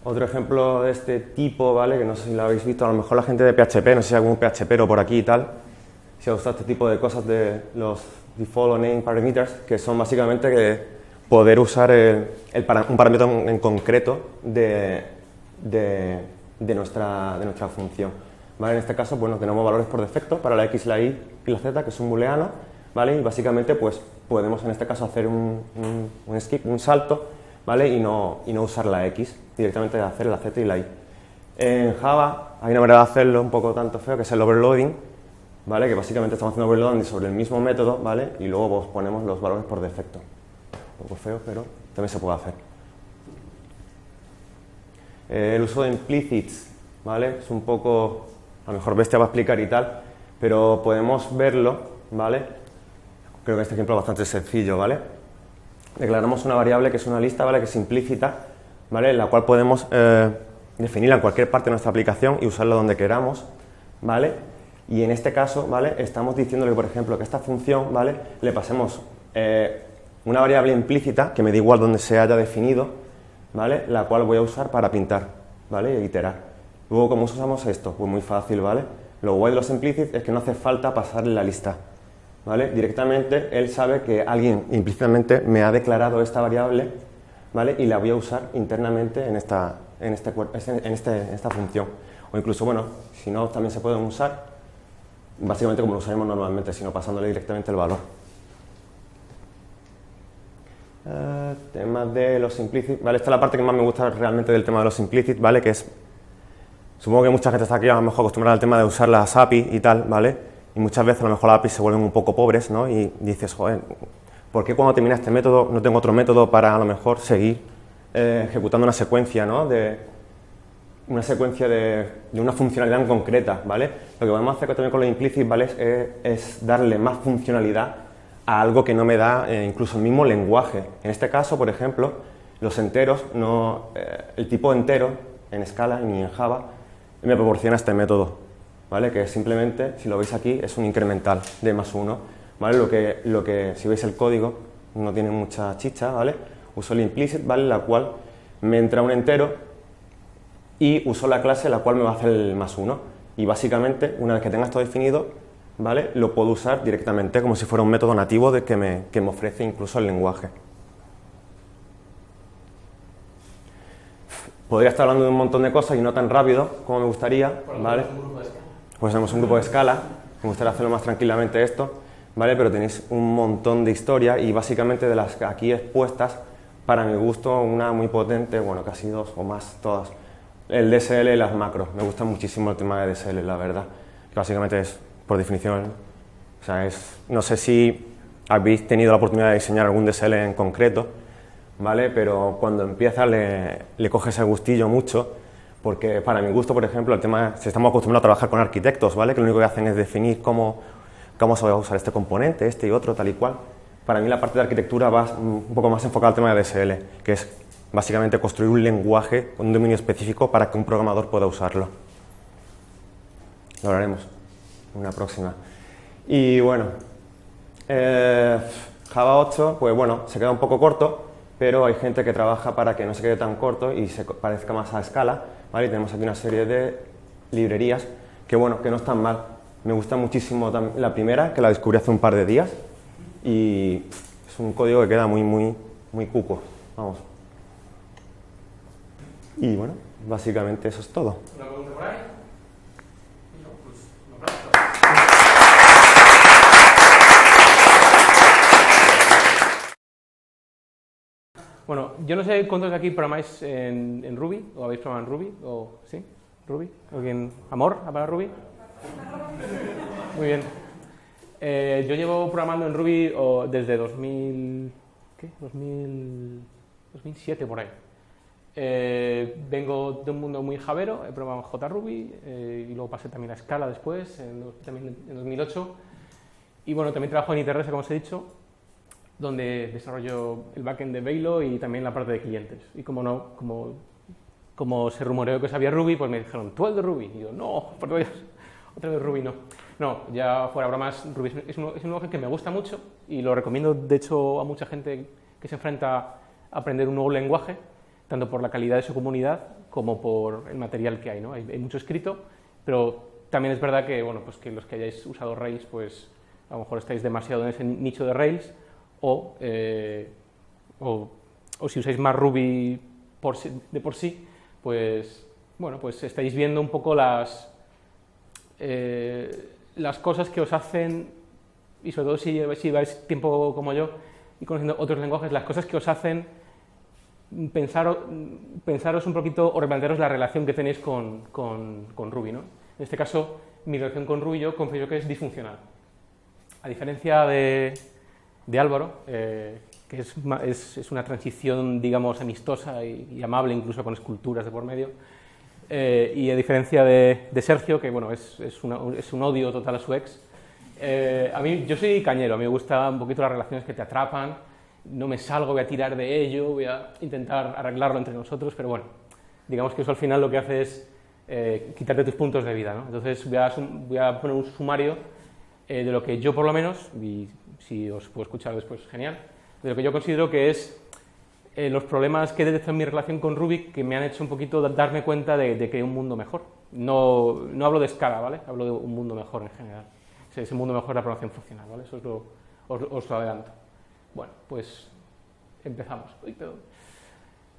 Otro ejemplo de este tipo, ¿vale? Que no sé si lo habéis visto, a lo mejor la gente de PHP, no sé si hay algún PHPero por aquí y tal, si ha usado este tipo de cosas de los default o name parameters, que son básicamente que poder usar un parámetro en concreto de nuestra función, ¿vale? En este caso, bueno, tenemos valores por defecto para la x, la y y la z, que es un booleano, ¿vale? Y básicamente, pues, podemos en este caso hacer un skip, un salto, ¿vale? Y no usar la x, directamente hacer la z y la y. En Java hay una manera de hacerlo un poco tanto feo, que es el overloading, ¿vale? Que básicamente estamos haciendo overloading sobre el mismo método, ¿vale? Y luego pues, ponemos los valores por defecto. Un poco feo, pero también se puede hacer. El uso de implicits, ¿vale? Es un poco, a lo mejor bestia va a explicar y tal, pero podemos verlo, ¿vale? Creo que este ejemplo es bastante sencillo, ¿vale? Declaramos una variable que es una lista, ¿vale? Que es implícita, ¿vale? En la cual podemos definirla en cualquier parte de nuestra aplicación y usarla donde queramos, ¿vale? Y en este caso, ¿vale? Estamos diciéndole, por ejemplo, que a esta función, ¿vale? Le pasemos una variable implícita, que me da igual donde se haya definido, ¿vale? La cual voy a usar para pintar, ¿vale? E iterar. Luego, ¿cómo usamos esto? Pues muy fácil, ¿vale? Lo guay de los implicits es que no hace falta pasarle la lista, ¿vale? Directamente él sabe que alguien implícitamente me ha declarado esta variable, ¿vale? Y la voy a usar internamente en esta función. O incluso, bueno, si no, también se pueden usar básicamente como lo usaremos normalmente, sino pasándole directamente el valor. Temas de los implicit, ¿vale? Esta es la parte que más me gusta realmente del tema de los implicit, ¿vale? Que es, supongo que mucha gente está aquí a lo mejor acostumbrada al tema de usar las API y tal, ¿vale? Y muchas veces a lo mejor las API se vuelven un poco pobres, ¿no? Y dices, joder, ¿por qué cuando termina este método no tengo otro método para a lo mejor seguir ejecutando una secuencia, ¿no? De una funcionalidad en concreta, ¿vale? Lo que podemos hacer también con los implicit, ¿vale? Es darle más funcionalidad a algo que no me da incluso el mismo lenguaje. En este caso, por ejemplo, los enteros, el tipo entero en Scala ni en Java me proporciona este método, ¿vale? Que simplemente, si lo veis aquí, es un incremental de +1, ¿vale? Lo que si veis el código, no tiene mucha chicha, ¿vale? Uso el implicit, ¿vale? La cual me entra un entero y uso la clase la cual me va a hacer el +1. Y básicamente, una vez que tenga esto definido, ¿vale? Lo puedo usar directamente como si fuera un método nativo que me ofrece incluso el lenguaje. Podría estar hablando de un montón de cosas y no tan rápido como me gustaría, ¿vale? Pues tenemos un grupo de Scala, me gustaría hacerlo más tranquilamente esto, ¿vale? Pero tenéis un montón de historia y básicamente de las aquí expuestas, para mi gusto, una muy potente, bueno, casi dos o más, todas. El DSL y las macros, me gusta muchísimo el tema de DSL, la verdad. Que básicamente es, por definición, o sea, no sé si habéis tenido la oportunidad de diseñar algún DSL en concreto, ¿vale? Pero cuando empieza le coge ese gustillo mucho, porque para mi gusto, por ejemplo, el tema, si estamos acostumbrados a trabajar con arquitectos, ¿vale? Que lo único que hacen es definir cómo se va a usar este componente, este y otro, tal y cual. Para mí la parte de arquitectura va un poco más enfocada al tema de DSL, que es básicamente construir un lenguaje con un dominio específico para que un programador pueda usarlo. Lo hablaremos en una próxima. Y bueno, Java 8, pues bueno, se queda un poco corto, pero hay gente que trabaja para que no se quede tan corto y se parezca más a Scala, ¿vale? Y tenemos aquí una serie de librerías que, bueno, que no están mal. Me gusta muchísimo la primera, que la descubrí hace un par de días, y es un código que queda muy cuco, vamos. Y bueno, básicamente eso es todo. ¿Una pregunta por ahí? No, pues un aplauso. Bueno, yo no sé cuántos de aquí programáis en Ruby, o habéis programado en Ruby, o ¿sí? ¿Ruby? ¿Alguien? ¿Amor para Ruby? Muy bien. Yo llevo programando en Ruby desde 2007 por ahí. Vengo de un mundo muy javero, he programado en JRuby y luego pasé también a Scala después, también en 2008. Y bueno, también trabajo en ITRS, como os he dicho, donde desarrollo el backend de Veilo y también la parte de clientes. Y como se rumoreó que sabía Ruby, pues me dijeron, ¿tú el de Ruby? Y yo, no, por Dios, otra vez Ruby no. No, ya fuera bromas, Ruby es un lenguaje que me gusta mucho y lo recomiendo, de hecho, a mucha gente que se enfrenta a aprender un nuevo lenguaje, tanto por la calidad de su comunidad como por el material que hay, ¿no? Hay mucho escrito, pero también es verdad que, bueno, pues que los que hayáis usado Rails, pues a lo mejor estáis demasiado en ese nicho de Rails, o si usáis más Ruby de por sí, pues, bueno, pues estáis viendo un poco las cosas que os hacen, y sobre todo si lleváis tiempo como yo y conociendo otros lenguajes, las cosas que os hacen pensaros un poquito o replantearos la relación que tenéis con Ruby, ¿no? En este caso, mi relación con Ruby yo confío que es disfuncional. A diferencia de Álvaro, que es una transición, digamos, amistosa y amable, incluso con esculturas de por medio, y a diferencia de Sergio, que bueno, es un odio total a su ex, yo soy cañero, a mí me gustan un poquito las relaciones que te atrapan, no me salgo, voy a tirar de ello, voy a intentar arreglarlo entre nosotros, pero bueno, digamos que eso al final lo que hace es quitarte tus puntos de vida, ¿no? Entonces voy a poner un sumario de lo que yo por lo menos, y si os puedo escuchar después, genial, de lo que yo considero que es los problemas que he detectado en mi relación con Ruby que me han hecho un poquito darme cuenta de que hay un mundo mejor. No hablo de Scala, ¿vale? Hablo de un mundo mejor en general. Ese mundo mejor de la programación funcional, ¿vale? Eso os lo adelanto. Bueno, pues empezamos. Uy, perdón.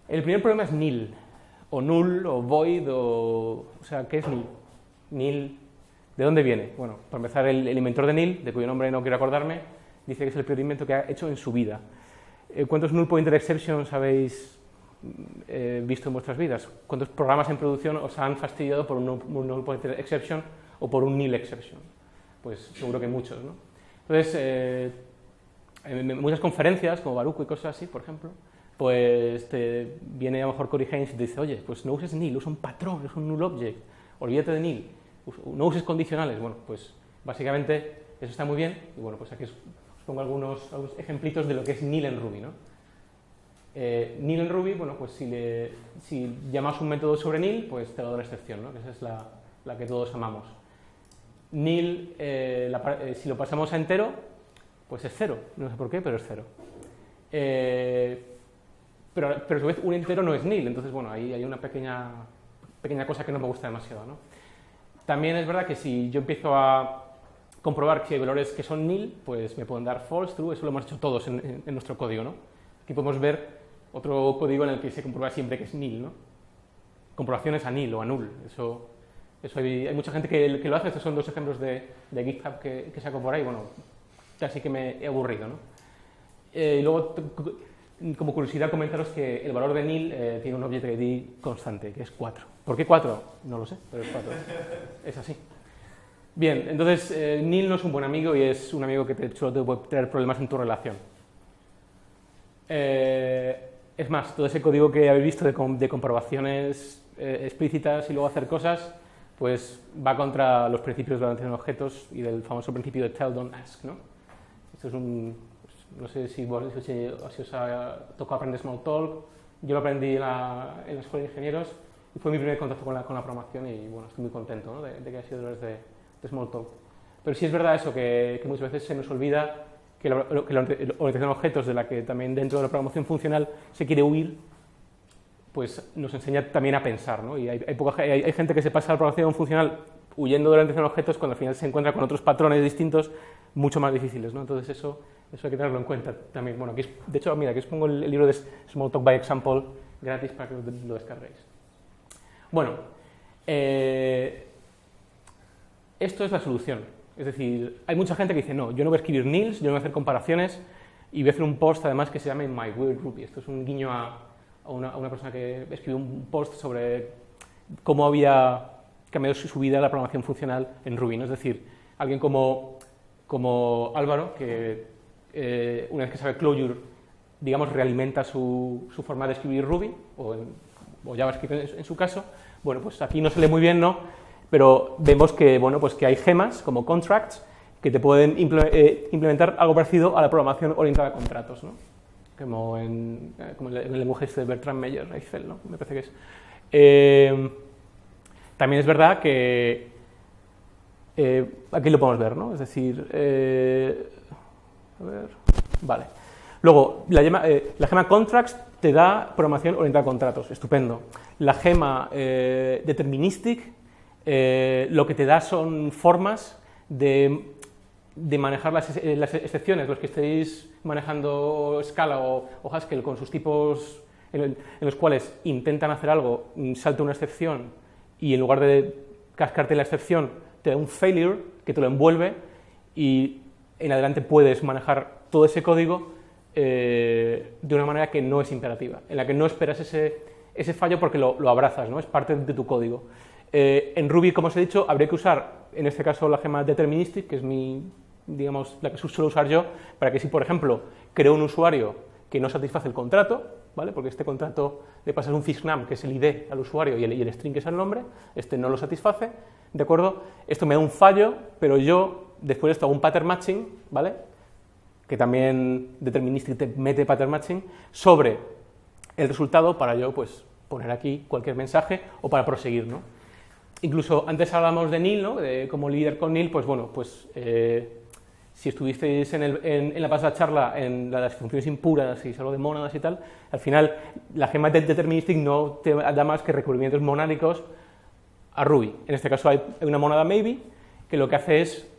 El primer problema es nil, o null, o void, o sea, ¿qué es nil? Nil, ¿de dónde viene? Bueno, para empezar, el inventor de nil, de cuyo nombre no quiero acordarme, dice que es el peor invento que ha hecho en su vida. ¿Cuántos null pointer exceptions habéis visto en vuestras vidas? ¿Cuántos programas en producción os han fastidiado por un null pointer exception o por un nil exception? Pues seguro que muchos, ¿no? Entonces, en muchas conferencias, como Baruco y cosas así, por ejemplo, pues te viene a lo mejor Corey Haines y te dice, oye, pues no uses nil, usa un patrón, usa un null object, olvídate de nil, no uses condicionales. Bueno, pues básicamente eso está muy bien, y bueno, pues aquí os pongo algunos ejemplitos de lo que es nil en Ruby, ¿no? Nil en Ruby, bueno, pues si llamas un método sobre nil, pues te va a dar una excepción, ¿no? Que esa es la que todos amamos. Nil, si lo pasamos a entero, pues es 0, no sé por qué, pero es 0. Pero a su vez un entero no es nil, entonces bueno, ahí hay una pequeña cosa que no me gusta demasiado, ¿no? También es verdad que si yo empiezo a comprobar que hay valores que son nil, pues me pueden dar false, true, eso lo hemos hecho todos en nuestro código, ¿no? Aquí podemos ver otro código en el que se comprueba siempre que es nil, ¿no? Comprobaciones a nil o a null, eso hay mucha gente que lo hace. Estos son dos ejemplos de GitHub que saco por ahí, bueno, casi que me he aburrido, ¿no? Y luego, como curiosidad, comentaros que el valor de nil tiene un object ID constante, que es 4. ¿Por qué 4? No lo sé, pero es 4. Es así. Bien, entonces nil no es un buen amigo y es un amigo que solo te puede traer problemas en tu relación. Es más, todo ese código que habéis visto de comprobaciones explícitas y luego hacer cosas, pues va contra los principios de la orientación a objetos y del famoso principio de tell, don't ask, ¿no? Esto es no sé si os ha tocado aprender Smalltalk. Yo lo aprendí en la escuela de ingenieros y fue mi primer contacto con la programación y bueno, estoy muy contento, ¿no? de que haya sido de Smalltalk. Pero sí es verdad eso, que muchas veces se nos olvida que la orientación a objetos, de la que también dentro de la programación funcional se quiere huir, pues nos enseña también a pensar, ¿no? Y hay gente que se pasa a la programación funcional huyendo de la orientación a objetos cuando al final se encuentra con otros patrones distintos mucho más difíciles, ¿no? Entonces eso hay que tenerlo en cuenta también. Bueno, aquí de hecho, mira, aquí os pongo el libro de Smalltalk by Example gratis para que lo descarguéis. Bueno, esto es la solución. Es decir, hay mucha gente que dice, no, yo no voy a escribir nils, yo no voy a hacer comparaciones y voy a hacer un post además que se llama My Weird Ruby. Esto es un guiño a una persona que escribió un post sobre cómo había cambiado su vida la programación funcional en Ruby, ¿no? Es decir, alguien como Álvaro, que una vez que sabe Clojure, digamos, realimenta su forma de escribir Ruby, o JavaScript en su caso. Bueno, pues aquí no se lee muy bien, ¿no? Pero vemos que, bueno, pues que hay gemas, como contracts, que te pueden implementar algo parecido a la programación orientada a contratos, ¿no? Como en el lenguaje de Bertrand Meyer, Eiffel, ¿no? Me parece que es. También es verdad que aquí lo podemos ver, ¿no? Es decir, a ver, vale. Luego, la gema contracts te da programación orientada a contratos, estupendo. La gema deterministic lo que te da son formas de manejar las excepciones. Los que estéis manejando Scala o Haskell con sus tipos en los cuales intentan hacer algo, salta una excepción y en lugar de cascarte la excepción te da un failure que te lo envuelve y en adelante puedes manejar todo ese código de una manera que no es imperativa, en la que no esperas ese fallo porque lo abrazas, ¿no? Es parte de tu código. En Ruby, como os he dicho, habría que usar, en este caso, la gema deterministic, que es digamos, la que suelo usar yo, para que si, por ejemplo, creo un usuario que no satisface el contrato, ¿vale? Porque este contrato le pasas un fixname, que es el ID al usuario, y el string, que es el nombre, este no lo satisface, ¿de acuerdo? Esto me da un fallo, pero yo, después de esto, hago un pattern matching, ¿vale? Que también deterministic te mete pattern matching, sobre el resultado para yo, pues, poner aquí cualquier mensaje o para proseguir, ¿no? Incluso antes hablábamos de nil, ¿no? Como líder con nil, pues bueno, pues si estuvisteis en la pasada charla en las funciones impuras y solo de mónadas y tal, al final la gema deterministic no te da más que recubrimientos monádicos a Ruby. En este caso hay una mónada maybe que lo que hace es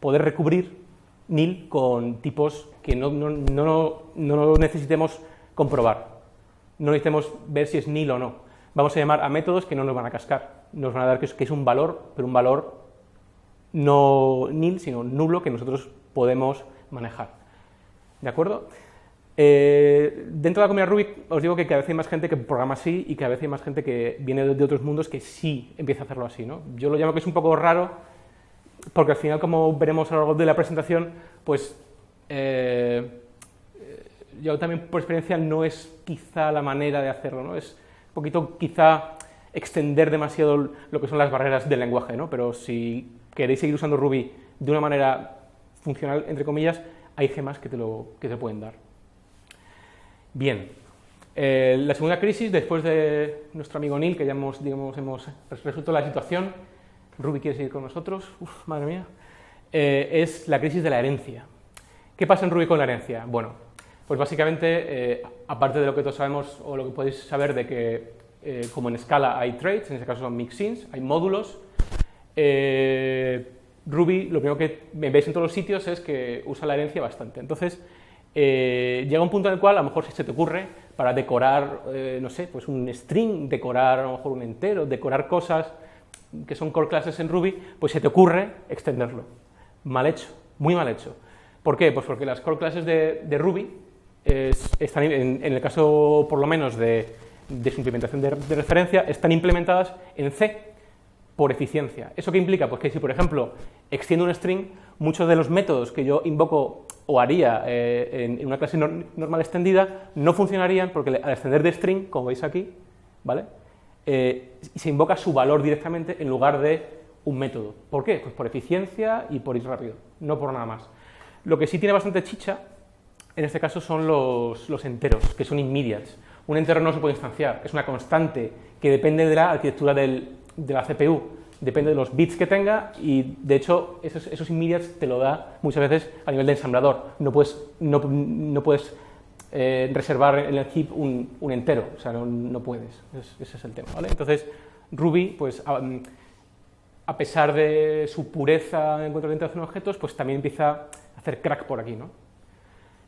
poder recubrir nil con tipos que no necesitemos comprobar. no necesitemos ver si es nil o no. Vamos a llamar a métodos que no nos van a cascar, nos van a dar que es un valor, pero un valor no nil, sino nulo, que nosotros podemos manejar. ¿De acuerdo? Dentro de la comunidad Ruby os digo que cada vez hay más gente que programa así y cada vez hay más gente que viene de otros mundos que sí empieza a hacerlo así, ¿no? Yo lo llamo que es un poco raro porque al final, como veremos a lo largo de la presentación, pues yo también por experiencia no es quizá la manera de hacerlo, ¿no? Es un poquito quizá extender demasiado lo que son las barreras del lenguaje, ¿no? Pero si queréis seguir usando Ruby de una manera funcional, entre comillas, hay gemas que te pueden dar. Bien, la segunda crisis, después de nuestro amigo Neil, que ya hemos resuelto la situación, Ruby quiere seguir con nosotros, madre mía, es la crisis de la herencia. ¿Qué pasa en Ruby con la herencia? Bueno, pues básicamente, aparte de lo que todos sabemos, o lo que podéis saber de que como en Scala hay traits, en este caso son mixins, hay módulos, Ruby, lo primero que veis en todos los sitios es que usa la herencia bastante. Entonces, llega un punto en el cual a lo mejor se te ocurre para decorar, no sé, pues un string, decorar a lo mejor un entero, decorar cosas que son core classes en Ruby, pues se te ocurre extenderlo. Mal hecho, muy mal hecho. ¿Por qué? Pues porque las core classes de Ruby están, en el caso por lo menos de su implementación de referencia, están implementadas en C por eficiencia. ¿Eso qué implica? Pues que si, por ejemplo, extiendo un string, muchos de los métodos que yo invoco o haría en una clase normal extendida no funcionarían porque al extender de string, como veis aquí, ¿vale? Se invoca su valor directamente en lugar de un método. ¿Por qué? Pues por eficiencia y por ir rápido, no por nada más. Lo que sí tiene bastante chicha, en este caso, son los enteros, que son immediates. Un entero no se puede instanciar, es una constante que depende de la arquitectura de la CPU, depende de los bits que tenga y, de hecho, esos immediates te lo da muchas veces a nivel de ensamblador. No puedes reservar en el heap un entero, o sea, no puedes. Ese es el tema, ¿vale? Entonces, Ruby, pues, a pesar de su pureza en cuanto a orientación a objetos, pues también empieza a hacer crack por aquí, ¿no?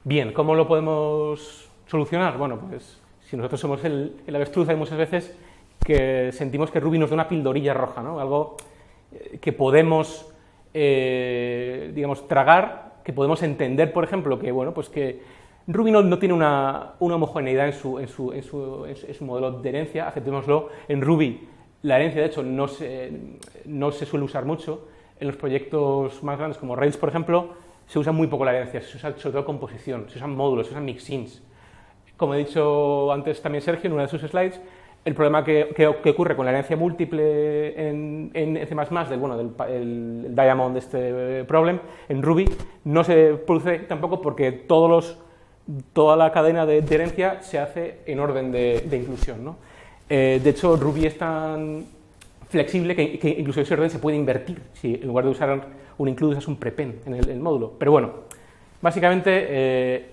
Bien, ¿cómo lo podemos solucionar? Bueno, pues si nosotros somos el avestruz, hay muchas veces que sentimos que Ruby nos da una pildorilla roja, ¿no? Algo que podemos, digamos, tragar, que podemos entender, por ejemplo, que, bueno, pues que Ruby no tiene una homogeneidad en su modelo de herencia, aceptémoslo. En Ruby la herencia, de hecho, no se suele usar mucho. En los proyectos más grandes, como Rails, por ejemplo, se usa muy poco la herencia, se usa sobre todo composición, se usan módulos, se usan mixins. Como he dicho antes también Sergio en una de sus slides, el problema que ocurre con la herencia múltiple en C++, del Diamond de este problem, en Ruby, no se produce tampoco porque toda la cadena de herencia se hace en orden de inclusión, ¿no? De hecho, Ruby es tan flexible que incluso ese orden se puede invertir. Si en lugar de usar un include usas un prepend en el módulo. Pero bueno, básicamente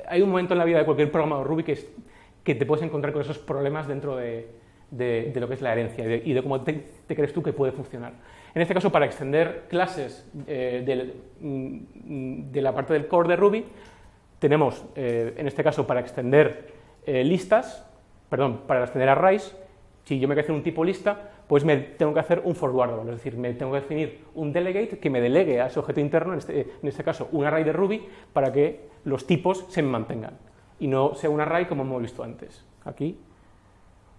hay un momento en la vida de cualquier programador Ruby que te puedes encontrar con esos problemas dentro de lo que es la herencia y de cómo te crees tú que puede funcionar. En este caso, para extender clases de la parte del core de Ruby, tenemos, en este caso, para extender para extender arrays, si yo me quiero hacer un tipo lista, pues me tengo que hacer un forwardable, es decir, me tengo que definir un delegate que me delegue a ese objeto interno, en este caso un array de Ruby, para que los tipos se mantengan y no sea un array como hemos visto antes. Aquí,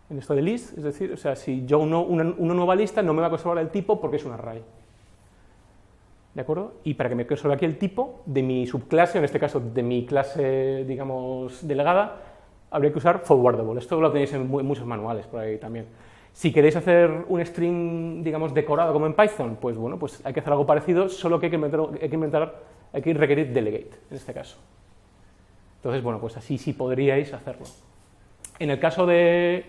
en esto de list, es decir, o sea, si yo una nueva lista no me va a conservar el tipo porque es un array. ¿De acuerdo? Y para que me conserve aquí el tipo de mi subclase, en este caso de mi clase, digamos, delegada, habría que usar forwardable. Esto lo tenéis en muchos manuales por ahí también. Si queréis hacer un string, digamos, decorado como en Python, pues bueno, pues hay que hacer algo parecido, solo que hay que requerir delegate, en este caso. Entonces, bueno, pues así sí podríais hacerlo. En el caso de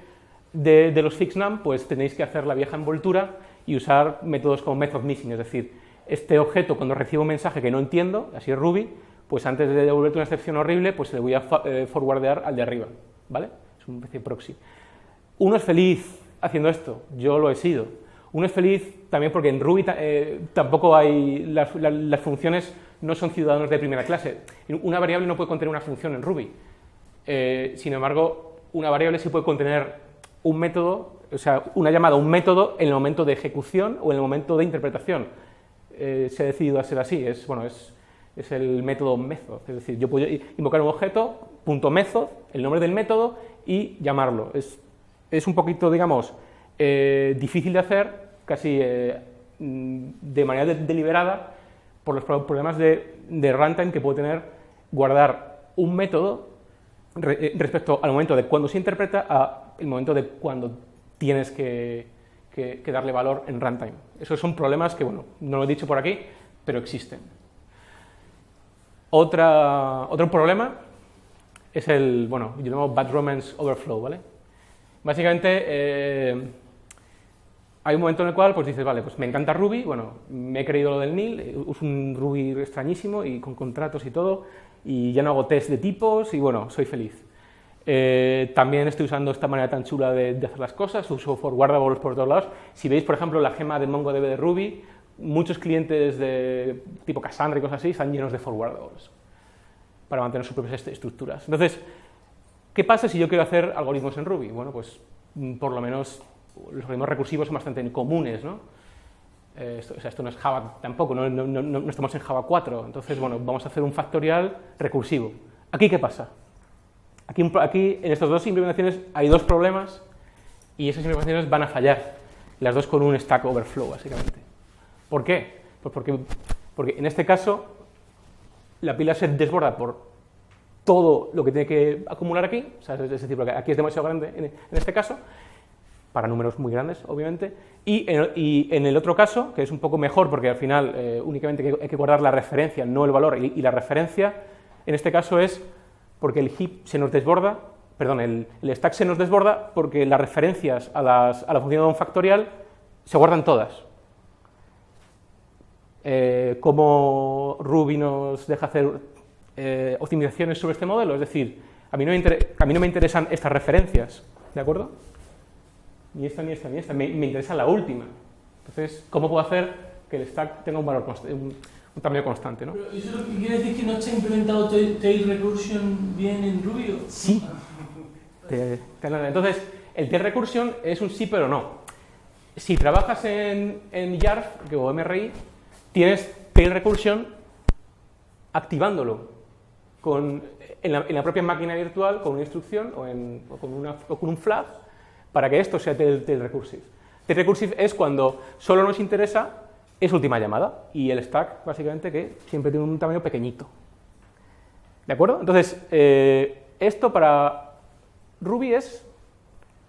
los fixnum, pues tenéis que hacer la vieja envoltura y usar métodos como method missing, es decir, este objeto cuando recibo un mensaje que no entiendo, así es Ruby, pues antes de devolverte una excepción horrible, pues le voy a forwardear al de arriba, ¿vale? Es una especie de proxy. Uno es feliz haciendo esto, yo lo he sido. Uno es feliz también porque en Ruby tampoco hay, las funciones no son ciudadanos de primera clase. Una variable no puede contener una función en Ruby. Sin embargo, una variable sí puede contener un método, o sea, una llamada a un método en el momento de ejecución o en el momento de interpretación. Se ha decidido a ser así, es el método method, es decir, yo puedo invocar un objeto, .method, el nombre del método y llamarlo. Es un poquito, digamos, difícil de hacer, casi de manera deliberada, por los problemas de runtime que puede tener guardar un método respecto al momento de cuando se interpreta al momento de cuando tienes que darle valor en runtime. Esos son problemas que, bueno, no lo he dicho por aquí, pero existen. Otro problema es el, bueno, yo llamo bad romance overflow, ¿vale? Básicamente, hay un momento en el cual pues dices, vale, pues me encanta Ruby, bueno, me he creído lo del nil, uso un Ruby extrañísimo y con contratos y todo, y ya no hago test de tipos y bueno, soy feliz. También estoy usando esta manera tan chula de hacer las cosas, uso forwardables por todos lados. Si veis, por ejemplo, la gema de MongoDB de Ruby, muchos clientes de tipo Cassandra y cosas así están llenos de forwardables para mantener sus propias estructuras. Entonces, ¿qué pasa si yo quiero hacer algoritmos en Ruby? Bueno, pues por lo menos los algoritmos recursivos son bastante comunes, ¿no? Esto no es Java tampoco, no estamos en Java 4, entonces, bueno, vamos a hacer un factorial recursivo. ¿Aquí qué pasa? Aquí en estas dos implementaciones hay dos problemas y esas implementaciones van a fallar, las dos con un Stack Overflow, básicamente. ¿Por qué? Pues porque en este caso la pila se desborda por todo lo que tiene que acumular aquí, o sea, es decir, porque aquí es demasiado grande en este caso, para números muy grandes, obviamente, y en el otro caso, que es un poco mejor, porque al final únicamente hay que guardar la referencia, no el valor, y la referencia, en este caso es porque el heap se nos desborda, perdón, el stack se nos desborda porque las referencias a la función de un factorial se guardan todas. Como Ruby nos deja hacer optimizaciones sobre este modelo, es decir, a mí no me interesan estas referencias, ¿de acuerdo? Ni esta, ni esta, ni esta, me interesa la última. Entonces, ¿cómo puedo hacer que el stack tenga un valor constante, un tamaño constante, ¿no? Pero ¿eso quiere decir que no está implementado tail recursion bien en Ruby? Sí. Entonces, el tail recursion es un sí pero no. Si trabajas en YARV o MRI, tienes tail recursion activándolo en la propia máquina virtual con una instrucción o con un flag para que esto sea tail recursive. Tail recursive es cuando solo nos interesa esa última llamada y el stack, básicamente, que siempre tiene un tamaño pequeñito. ¿De acuerdo? Entonces, esto para Ruby es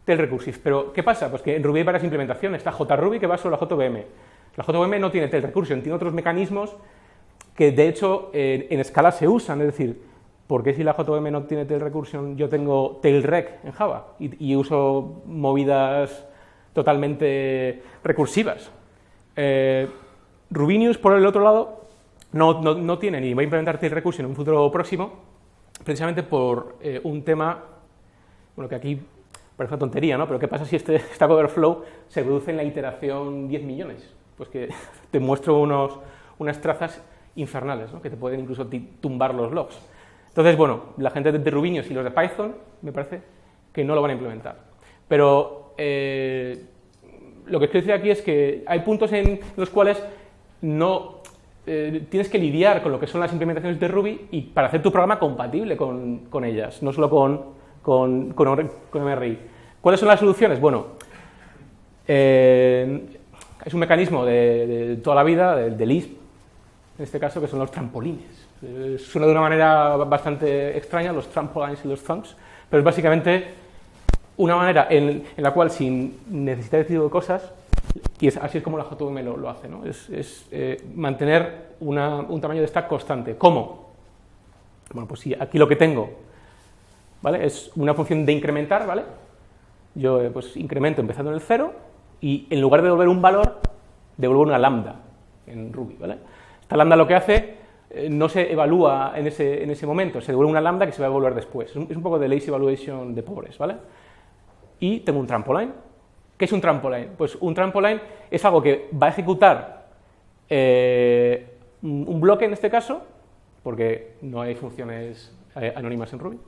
tail recursive. Pero, ¿qué pasa? Pues que en Ruby hay varias implementaciones. Está JRuby que va sobre la JVM. La JVM no tiene tail recursion, tiene otros mecanismos que, de hecho, en escala se usan. Es decir, ¿por qué si la JVM no tiene tail recursion yo tengo tailrec en Java y uso movidas totalmente recursivas? Rubinius, por el otro lado, no tiene ni va a implementar tail recursion en un futuro próximo, precisamente por un tema, bueno, que aquí parece una tontería, ¿no? Pero ¿qué pasa si este Stack Overflow se reduce en la iteración 10 millones? Pues que te muestro unas trazas infernales, ¿no? Que te pueden incluso tumbar los logs. Entonces, bueno, la gente de Rubinius y los de Python, me parece que no lo van a implementar. Pero lo que quiero decir aquí es que hay puntos en los cuales no tienes que lidiar con lo que son las implementaciones de Ruby y para hacer tu programa compatible con ellas, no solo con MRI. ¿Cuáles son las soluciones? Bueno, es un mecanismo de toda la vida, del Lisp, en este caso, que son los trampolines. Suena de una manera bastante extraña, los trampolines y los thumps, pero es básicamente una manera en la cual, sin necesitar este tipo de cosas, y así es como la JVM lo hace, ¿no? Es mantener un tamaño de stack constante. ¿Cómo? Bueno, pues sí, aquí lo que tengo, ¿vale? Es una función de incrementar, ¿vale? Yo pues incremento empezando en el 0 y en lugar de devolver un valor, devuelvo una lambda en Ruby, ¿vale? Esta lambda lo que hace no se evalúa en ese momento, se devuelve una lambda que se va a devolver después. Es un poco de lazy evaluation de pobres, ¿vale? Y tengo un trampoline. ¿Qué es un trampoline? Pues un trampoline es algo que va a ejecutar un bloque en este caso, porque no hay funciones anónimas en Ruby,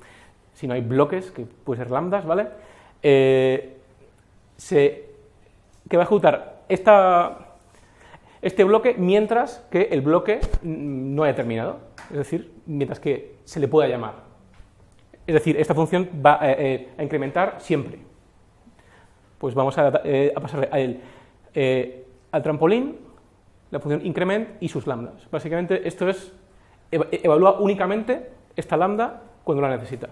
si no hay bloques, que puede ser lambdas, ¿vale? Que va a ejecutar este bloque mientras que el bloque no haya terminado, es decir, mientras que se le pueda llamar. Es decir, esta función va a incrementar siempre. Pues vamos a pasar al trampolín, la función increment y sus lambdas. Básicamente esto es, evalúa únicamente esta lambda cuando la necesita.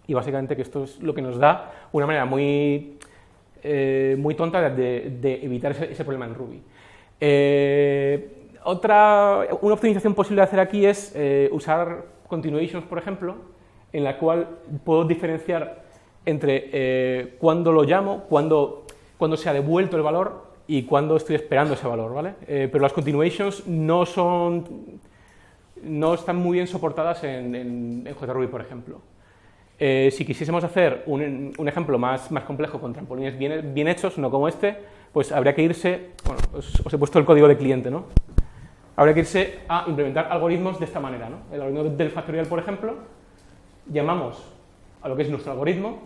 Y básicamente que esto es lo que nos da una manera muy tonta de evitar ese problema en Ruby. Una optimización posible de hacer aquí es usar continuations, por ejemplo, en la cual puedo diferenciar entre cuándo lo llamo, cuándo se ha devuelto el valor y cuándo estoy esperando ese valor, ¿vale? Pero las continuations no están muy bien soportadas en JRuby, por ejemplo. Si quisiésemos hacer un ejemplo más complejo con trampolines bien hechos, no como este, pues habría que irse, bueno, os he puesto el código de cliente, ¿no? Habría que irse a implementar algoritmos de esta manera, ¿no? El algoritmo del factorial, por ejemplo, llamamos a lo que es nuestro algoritmo,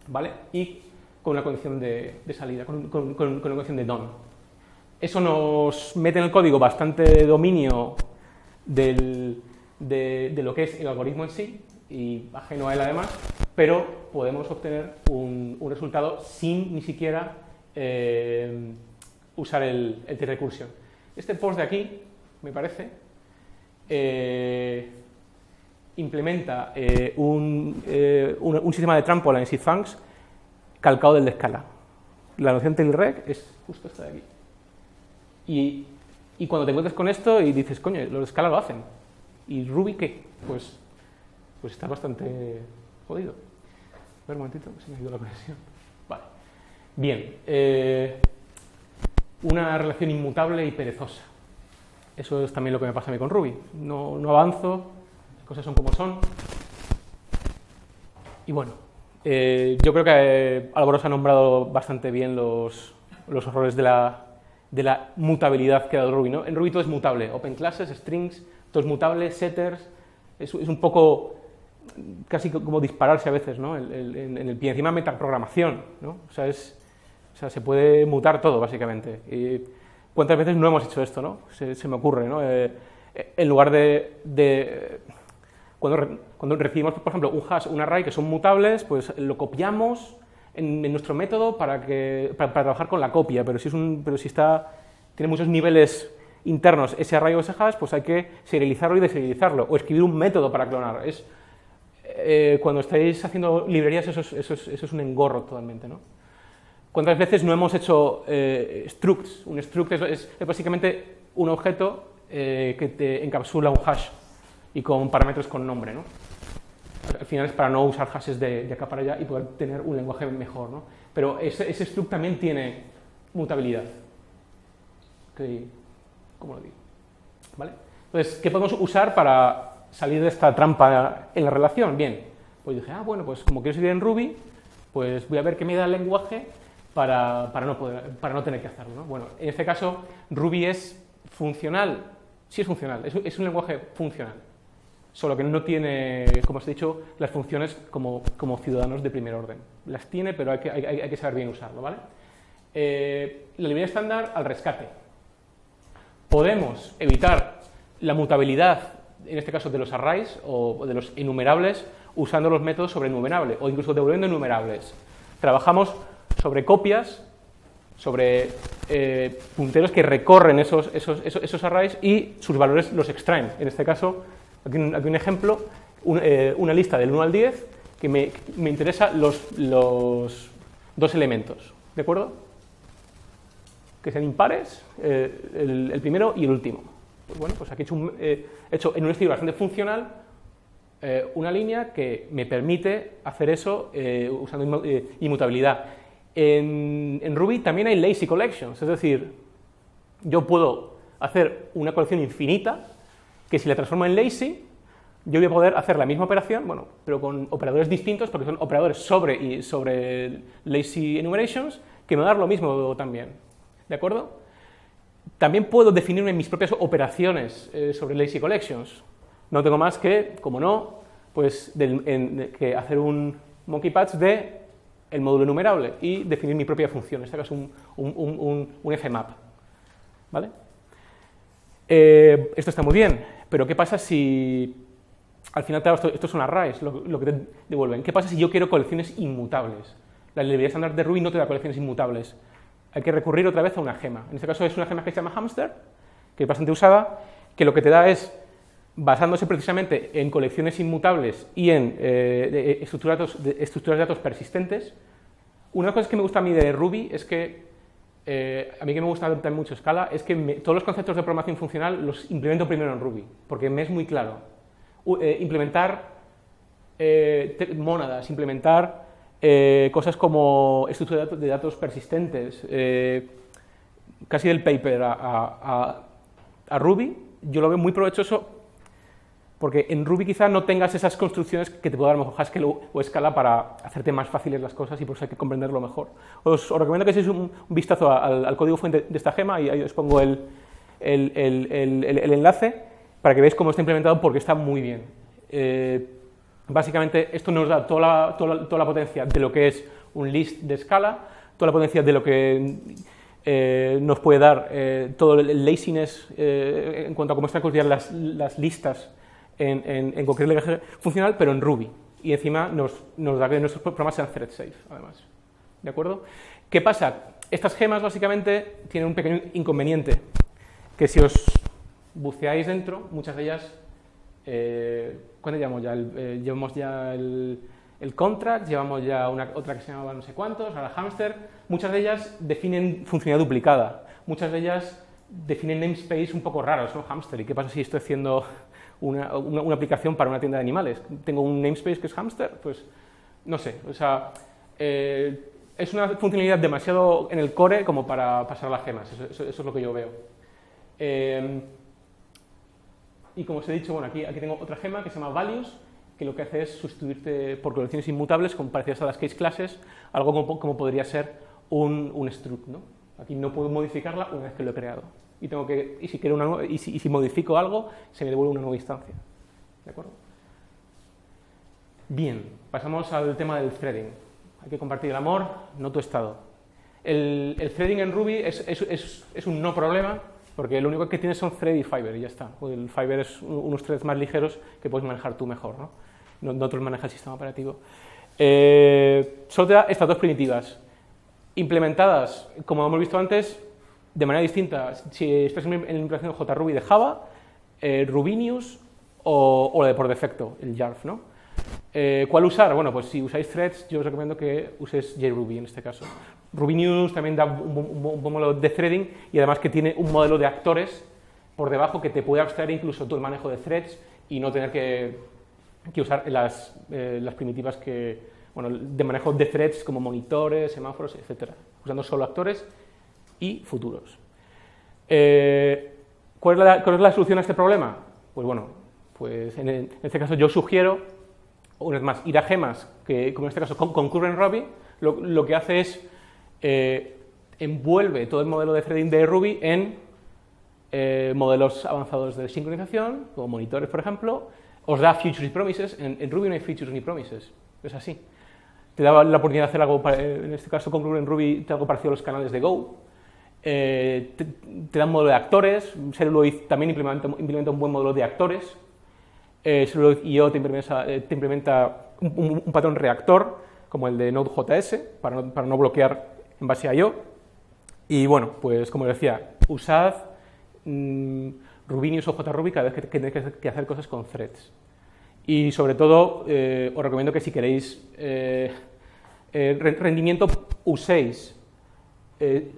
¿vale? Y con una condición de salida, con una condición de done. Eso nos mete en el código bastante dominio de lo que es el algoritmo en sí, y ajeno a él además, pero podemos obtener un resultado sin ni siquiera usar el T-recursion. Este post de aquí, me parece, implementa un sistema de trampoline SIDFuncs calcado del de Scala. La noción tailrec es justo esta de aquí. Y cuando te encuentres con esto y dices, coño, los de Scala lo hacen, ¿y Ruby qué? Pues está bastante jodido. A ver un momentito, que se me ha ido la conexión. Vale. Bien. Una relación inmutable y perezosa. Eso es también lo que me pasa a mí con Ruby. No avanzo, las cosas son como son. Y bueno, yo creo que Álvaro se ha nombrado bastante bien los horrores de la mutabilidad que da Ruby, ¿no? En Ruby todo es mutable. Open classes, strings, todo es mutable, setters. Es un poco casi como dispararse a veces, ¿no? En el pie. Encima metaprogramación, ¿no? O sea, se puede mutar todo, básicamente. Y ¿cuántas veces no hemos hecho esto, no? Se me ocurre, ¿no? En lugar de cuando recibimos, por ejemplo, un hash, un array que son mutables, pues lo copiamos en nuestro método para trabajar con la copia, pero si tiene muchos niveles internos ese array o ese hash, pues hay que serializarlo y deserializarlo, o escribir un método para clonar. Cuando estáis haciendo librerías eso es un engorro totalmente, ¿no? ¿Cuántas veces no hemos hecho structs? Un struct es básicamente un objeto que te encapsula un hash y con parámetros con nombre, ¿no? Al final es para no usar hashes de acá para allá y poder tener un lenguaje mejor, ¿no? Pero ese struct también tiene mutabilidad. ¿Cómo lo digo? ¿Vale? Entonces, ¿qué podemos usar para salir de esta trampa en la relación? Bien, pues dije, bueno, pues como quiero seguir en Ruby, pues voy a ver qué me da el lenguaje para no tener que hacerlo, ¿no? Bueno, en este caso, Ruby es funcional. Sí es funcional, es un lenguaje funcional. Solo que no tiene, como os he dicho, las funciones como ciudadanos de primer orden. Las tiene, pero hay que saber bien usarlo, ¿vale? La librería estándar al rescate. Podemos evitar la mutabilidad, en este caso de los arrays o de los enumerables, usando los métodos sobre enumerable o incluso devolviendo enumerables. Trabajamos sobre copias, sobre punteros que recorren esos arrays y sus valores los extraen. En este caso, aquí un ejemplo, una lista del 1 al 10 que me interesa los dos elementos, ¿de acuerdo? Que sean impares, el primero y el último. Pues bueno, pues aquí he hecho en un estilo bastante funcional una línea que me permite hacer eso usando inmutabilidad. En Ruby también hay lazy collections, es decir, yo puedo hacer una colección infinita que si la transformo en lazy, yo voy a poder hacer la misma operación, bueno, pero con operadores distintos, porque son operadores sobre lazy enumerations, que me van a dar lo mismo también, ¿de acuerdo? También puedo definirme mis propias operaciones sobre lazy collections. No tengo más que, como no, pues, que hacer un monkey patch de el módulo enumerable y definir mi propia función, en este caso un fmap, ¿vale? Esto está muy bien, pero ¿qué pasa si, al final, claro, esto son arrays, lo que te devuelven? ¿Qué pasa si yo quiero colecciones inmutables? La librería estándar de Ruby no te da colecciones inmutables. Hay que recurrir otra vez a una gema. En este caso es una gema que se llama Hamster, que es bastante usada, que lo que te da es, basándose precisamente en colecciones inmutables y en estructuras de datos persistentes. Una de las cosas que me gusta a mí de Ruby es que, a mí que me gusta también mucho Scala, es que todos los conceptos de programación funcional los implemento primero en Ruby, porque me es muy claro. Implementar mónadas, implementar cosas como estructuras de datos persistentes, casi del paper a Ruby, yo lo veo muy provechoso, porque en Ruby quizá no tengas esas construcciones que te puede dar a lo mejor Haskell o Scala para hacerte más fáciles las cosas y por eso hay que comprenderlo mejor. Os recomiendo que echéis un vistazo al código fuente de esta gema y ahí os pongo el enlace para que veáis cómo está implementado, porque está muy bien. Básicamente esto nos da toda la potencia de lo que es un list de Scala, toda la potencia de lo que nos puede dar todo el laziness en cuanto a cómo están construidas las listas en cualquier lenguaje funcional, pero en Ruby. Y encima nos da que nuestros programas sean thread safe, además. ¿De acuerdo? ¿Qué pasa? Estas gemas básicamente tienen un pequeño inconveniente, que si os buceáis dentro, muchas de ellas, ¿cuándo llevamos ya? Llevamos ya el contract, llevamos ya otra que se llamaba no sé cuántos, ahora Hamster. Muchas de ellas definen funcionalidad duplicada, muchas de ellas definen namespace un poco raros, ¿no? Hamster. ¿Y qué pasa si estoy haciendo una aplicación para una tienda de animales? ¿Tengo un namespace que es Hamster? Pues no sé, o sea, es una funcionalidad demasiado en el core como para pasar a las gemas, eso es lo que yo veo. Y como os he dicho, bueno, aquí tengo otra gema que se llama values, que lo que hace es sustituirte por colecciones inmutables parecidas a las case classes, algo como podría ser un struct, ¿no? Aquí no puedo modificarla una vez que lo he creado. Y si modifico algo, se me devuelve una nueva instancia. ¿De acuerdo? Bien, pasamos al tema del threading. Hay que compartir el amor, no tu estado. El threading en Ruby es un no problema, porque lo único que tienes son thread y fiber y ya está. El fiber es unos threads más ligeros que puedes manejar tú mejor, ¿no? No te los maneja el sistema operativo. Solo te da estas dos primitivas, implementadas, como hemos visto antes, de manera distinta. Si estás en la implementación de JRuby de Java, Rubinius o la de por defecto, el Yarf, ¿no? ¿Cuál usar? Bueno, pues si usáis threads, yo os recomiendo que uséis JRuby en este caso. Rubinius también da un buen modelo de threading y además que tiene un modelo de actores por debajo que te puede abstraer incluso todo el manejo de threads y no tener que usar las primitivas de manejo de threads como monitores, semáforos, etc. Usando solo actores y futuros. ¿Cuál es la solución a este problema? Pues bueno, pues en este caso yo sugiero, una vez más, ir a gemas que, como en este caso, concurren Ruby, lo que hace es envuelve todo el modelo de threading de Ruby en modelos avanzados de sincronización, como monitores, por ejemplo. Os da features y promises. En Ruby no hay features ni promises, es así. Te da la oportunidad de hacer algo, en este caso concurren Ruby, algo parecido a los canales de Go. Te da un modelo de actores. Celluloid también implementa un buen modelo de actores. Celluloid.io te implementa un patrón reactor, como el de Node.js, para no bloquear en base a I.O. Y bueno, pues como decía, usad Rubinius o JRuby cada vez que tenéis que hacer cosas con threads. Y sobre todo, os recomiendo que si queréis rendimiento, uséis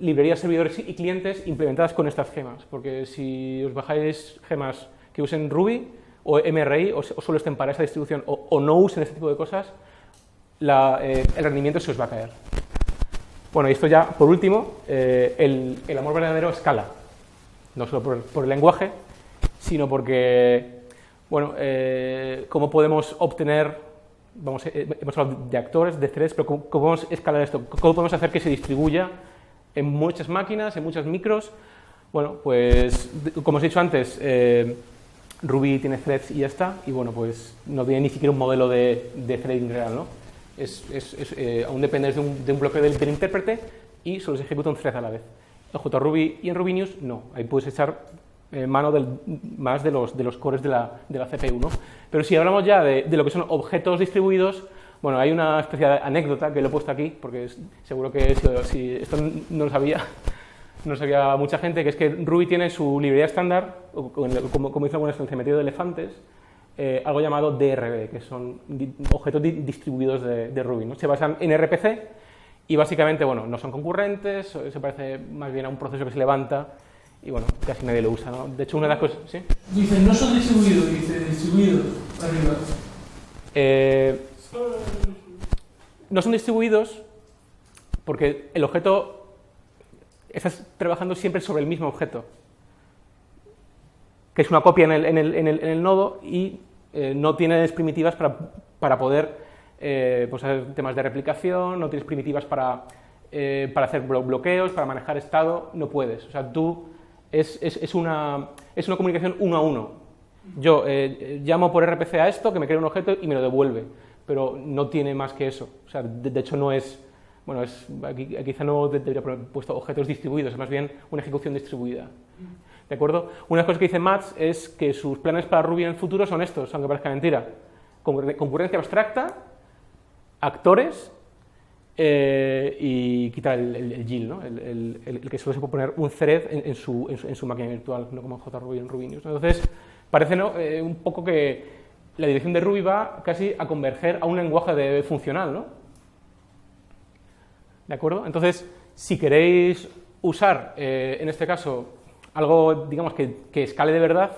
librerías, servidores y clientes implementadas con estas gemas, porque si os bajáis gemas que usen Ruby o MRI o solo estén para esa distribución o no usen este tipo de cosas, el rendimiento se os va a caer. Bueno, y esto ya, por último, el amor verdadero es Scala. No solo por el lenguaje, sino porque, bueno, cómo podemos obtener, hemos hablado de actores, de threads, pero cómo podemos escalar esto, cómo podemos hacer que se distribuya en muchas máquinas, en muchas micros. Bueno, pues, como os he dicho antes, Ruby tiene threads y ya está, y bueno, pues no tiene ni siquiera un modelo de threading real, ¿no? Aún depende de un bloque del intérprete y solo se ejecuta un thread a la vez. En JRuby y en Ruby News no, ahí puedes echar mano más de los cores de la CPU, ¿no? Pero si hablamos ya de lo que son objetos distribuidos, bueno, hay una especie de anécdota que lo he puesto aquí, porque seguro que si esto no lo sabía mucha gente, que es que Ruby tiene su librería estándar, como dice alguna instancia, metido de elefantes, algo llamado DRB, que son objetos distribuidos de Ruby, ¿no? Se basan en RPC y básicamente, bueno, no son concurrentes, se parece más bien a un proceso que se levanta y, bueno, casi nadie lo usa, ¿no? De hecho, una de las cosas... ¿Sí? Dice, no son distribuidos, dice distribuidos, arriba. No son distribuidos porque el objeto, estás trabajando siempre sobre el mismo objeto, que es una copia en el nodo y no tienes primitivas para poder pues hacer temas de replicación, no tienes primitivas para hacer bloqueos, para manejar estado, no puedes. O sea, es una comunicación uno a uno. Yo llamo por RPC a esto, que me crea un objeto y me lo devuelve, pero no tiene más que eso. O sea, de hecho no es... Bueno, aquí quizá no debería haber puesto objetos distribuidos, es más bien una ejecución distribuida. ¿De acuerdo? Una de las cosas que dice Mats es que sus planes para Ruby en el futuro son estos, aunque parezca mentira. Concurrencia abstracta, actores y quitar el GIL, ¿no? el que solo se puede poner un thread en su máquina virtual, no como en JRuby en Ruby News. Entonces, parece, ¿no? Un poco que la dirección de Ruby va casi a converger a un lenguaje funcional, ¿no? ¿De acuerdo? Entonces, si queréis usar, en este caso, algo, digamos, que escale de verdad,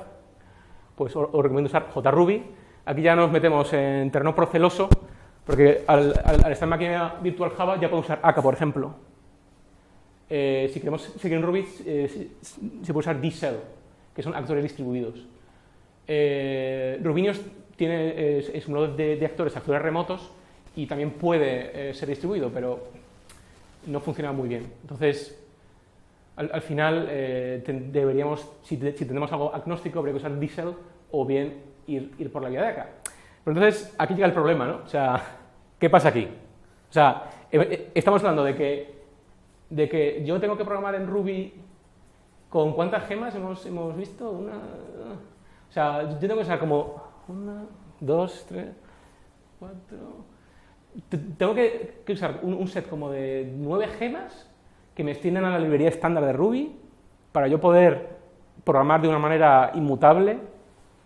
pues os recomiendo usar JRuby. Aquí ya nos metemos en terreno proceloso, porque al estar en máquina virtual Java ya puedo usar AK, por ejemplo. Si queremos seguir en Ruby, se puede usar DCell, que son actores distribuidos. Ruby News es un modo de actores remotos y también puede ser distribuido, pero no funciona muy bien. Entonces, al final, deberíamos, si tenemos algo agnóstico, habría que usar DCell o bien ir por la vía de AK. Pero entonces, aquí llega el problema, ¿no? O sea, ¿qué pasa aquí? O sea, estamos hablando de que yo tengo que programar en Ruby con ¿cuántas gemas hemos visto? O sea, yo tengo que usar como 1, 2, 3, 4... Tengo que usar un set como de 9 gemas que me extienden a la librería estándar de Ruby para yo poder programar de una manera inmutable,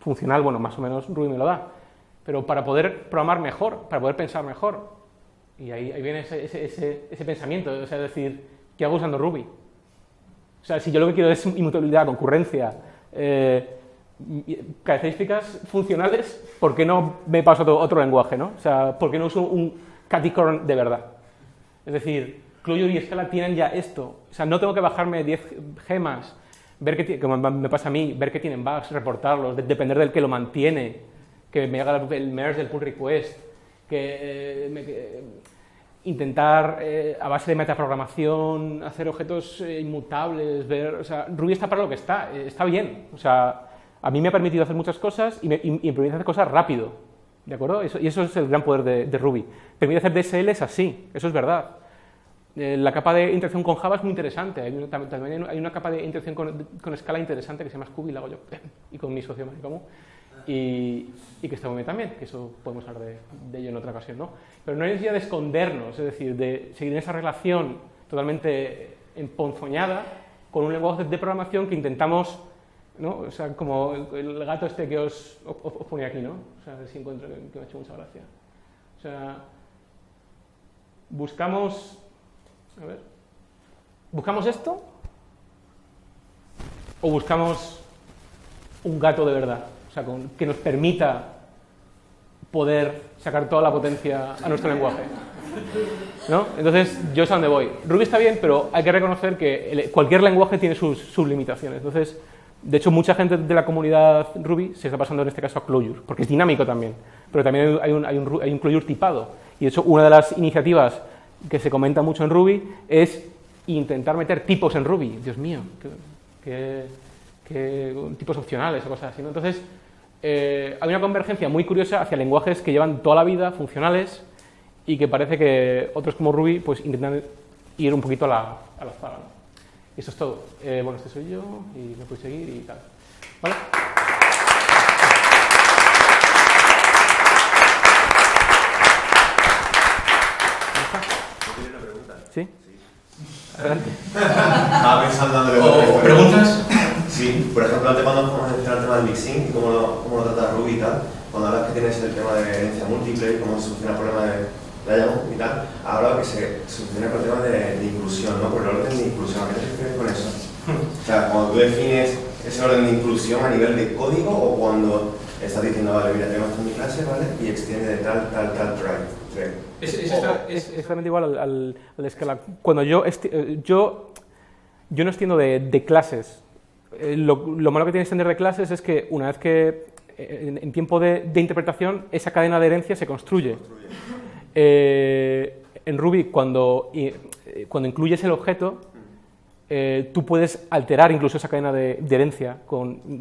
funcional, bueno, más o menos Ruby me lo da, pero para poder programar mejor, para poder pensar mejor. Y ahí viene ese pensamiento, o sea, es decir, ¿qué hago usando Ruby? O sea, si yo lo que quiero es inmutabilidad, concurrencia, características funcionales, ¿por qué no me paso a otro lenguaje, ¿no? O sea, ¿por qué no uso un catty-corn de verdad? Es decir, Clojure y Scala tienen ya esto. O sea, no tengo que bajarme 10 gemas, ver que como me pasa a mí, ver que tienen bugs, reportarlos, depender del que lo mantiene, que me haga el merge del pull request, intentar, a base de metaprogramación, hacer objetos inmutables, ver... O sea, Ruby está para lo que está bien. O sea, a mí me ha permitido hacer muchas cosas y me permite hacer cosas rápido, ¿de acuerdo? Y eso es el gran poder de Ruby. Permite hacer DSLs así, eso es verdad. La capa de interacción con Java es muy interesante. También hay una capa de interacción con Scala interesante que se llama Scooby, la hago yo, y con mi socio Maricomu, y que está muy bien también, que eso podemos hablar de ello en otra ocasión, ¿no? Pero no hay necesidad de escondernos, es decir, de seguir en esa relación totalmente emponzoñada con un lenguaje de programación que intentamos, ¿no? O sea, como el gato este que os ponía aquí, ¿no? O sea, a ver si encuentro que me ha hecho mucha gracia. O sea, buscamos esto o buscamos un gato de verdad, o sea, que nos permita poder sacar toda la potencia a nuestro lenguaje, ¿no? Entonces, yo sé a dónde voy. Ruby está bien, pero hay que reconocer que cualquier lenguaje tiene sus limitaciones. Entonces, de hecho, mucha gente de la comunidad Ruby se está pasando en este caso a Clojure, porque es dinámico también, pero también hay un Clojure tipado. Y de hecho, una de las iniciativas que se comenta mucho en Ruby es intentar meter tipos en Ruby. Dios mío, qué tipos opcionales o cosas así, ¿no? Entonces, hay una convergencia muy curiosa hacia lenguajes que llevan toda la vida, funcionales, y que parece que otros como Ruby pues intentan ir un poquito a la zaga, ¿no? Y eso es todo. Bueno, este soy yo, y me podéis seguir y tal. ¿Vale? ¿Tienes una pregunta? ¿Sí? Adelante. Estaba pensando dándole ¿O preguntas? Sí, por ejemplo, antes cuando vamos a mencionar el tema del mixing y cómo lo trata Ruby y tal, cuando hablas que tienes el tema de herencia múltiple y cómo se soluciona el problema de Diamond y tal, ha hablado que se soluciona el problema de inclusión, ¿no? Por el orden de inclusión. ¿A qué te refieres con eso? O sea, cuando tú defines ese orden de inclusión a nivel de código o cuando estás diciendo, vale, mira, tengo esto en mi clase, ¿vale? Y extiende de tal thread. Es exactamente igual al escalar. Cuando yo no extiendo de clases. Lo malo que tiene extender de clases es que una vez que en tiempo de interpretación esa cadena de herencia se construye. En Ruby cuando incluyes el objeto tú puedes alterar incluso esa cadena de herencia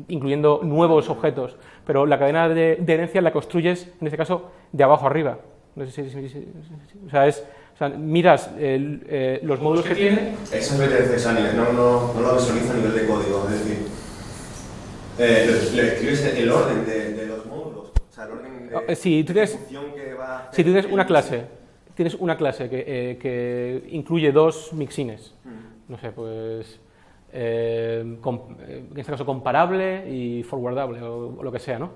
incluyendo nuevos objetos, pero la cadena de herencia la construyes en este caso de abajo arriba. No sé si o sea, miras los módulos que tiene. Eso es lo que te decía, no lo visualiza a nivel de código, es decir, le escribes el orden de los módulos, o sea, el orden de función que va a hacer. Si tú tienes una clase que incluye dos mixines, no sé, pues en este caso comparable y forwardable o lo que sea, ¿no?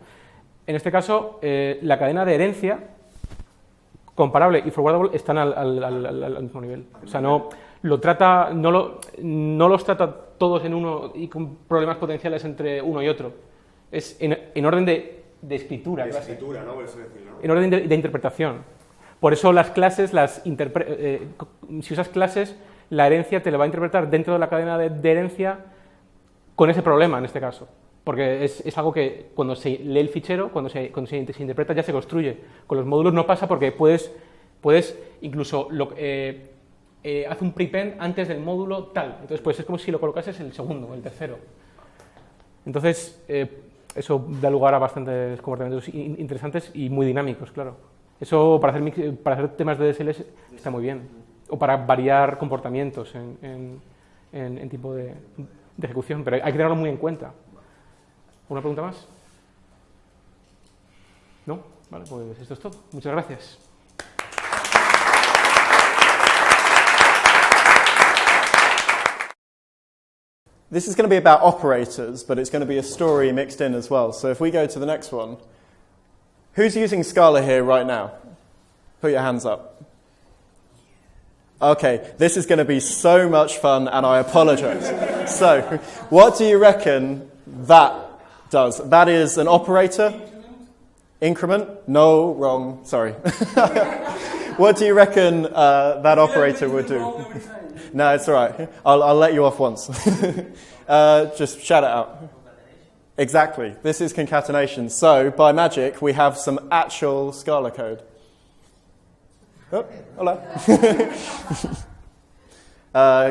En este caso, la cadena de herencia comparable y forwardable están al mismo nivel. O sea, no los trata todos en uno y con problemas potenciales entre uno y otro. Es en orden de escritura. De escritura, ¿no? Por eso decirlo, ¿no? En orden de interpretación. Por eso las clases, si usas clases, la herencia te la va a interpretar dentro de la cadena de herencia con ese problema, en este caso. Porque es algo que cuando se lee el fichero, cuando se interpreta, ya se construye. Con los módulos no pasa porque puedes incluso hace un prepend antes del módulo tal. Entonces pues es como si lo colocases en el segundo, el tercero. Entonces eso da lugar a bastantes comportamientos interesantes y muy dinámicos, claro. Eso para hacer temas de DSL está muy bien. O para variar comportamientos en tipo de ejecución, pero hay que tenerlo muy en cuenta. ¿Una pregunta más? ¿No? Vale, pues esto es todo. Muchas gracias. This is going to be about operators, but it's going to be a story mixed in as well. So if we go to the next one, who's using Scala here right now? Put your hands up. Okay, this is going to be so much fun, and I apologize. So, what do you reckon that does? That is an operator. Increment? No, wrong. Sorry. What do you reckon that operator would do? No, it's all right. I'll let you off once. Just shout it out. Exactly. This is concatenation. So, by magic, we have some actual Scala code. Oh, hello.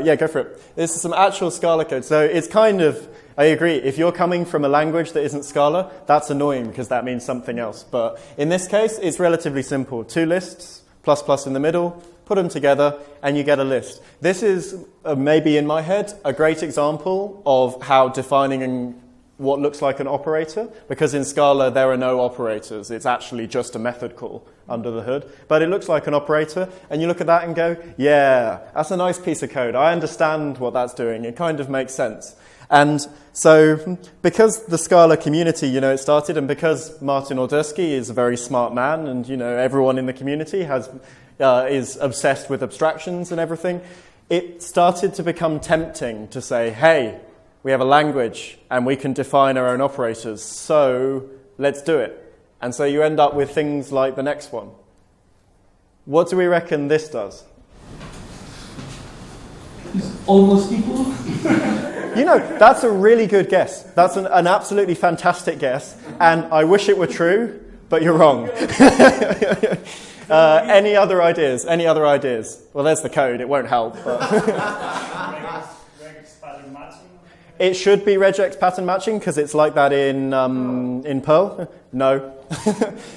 Yeah, go for it. This is some actual Scala code. So it's kind of, I agree, if you're coming from a language that isn't Scala, that's annoying because that means something else. But in this case, it's relatively simple. Two lists, plus plus in the middle, put them together, and you get a list. This is, maybe in my head, a great example of how defining what looks like an operator, because in Scala there are no operators. It's actually just a method call under the hood. But it looks like an operator, and you look at that and go, yeah, that's a nice piece of code. I understand what that's doing. It kind of makes sense. And so because the Scala community, it started, and because Martin Orderski is a very smart man, and, everyone in the community is obsessed with abstractions and everything, it started to become tempting to say, hey, we have a language and we can define our own operators, so let's do it. And so you end up with things like the next one. What do we reckon this does? It's almost equal. That's a really good guess. That's an absolutely fantastic guess, and I wish it were true, but you're wrong. Any other ideas? Any other ideas? Well, there's the code. It won't help. But Regex pattern matching. It should be regex pattern matching because it's like that in Perl. No.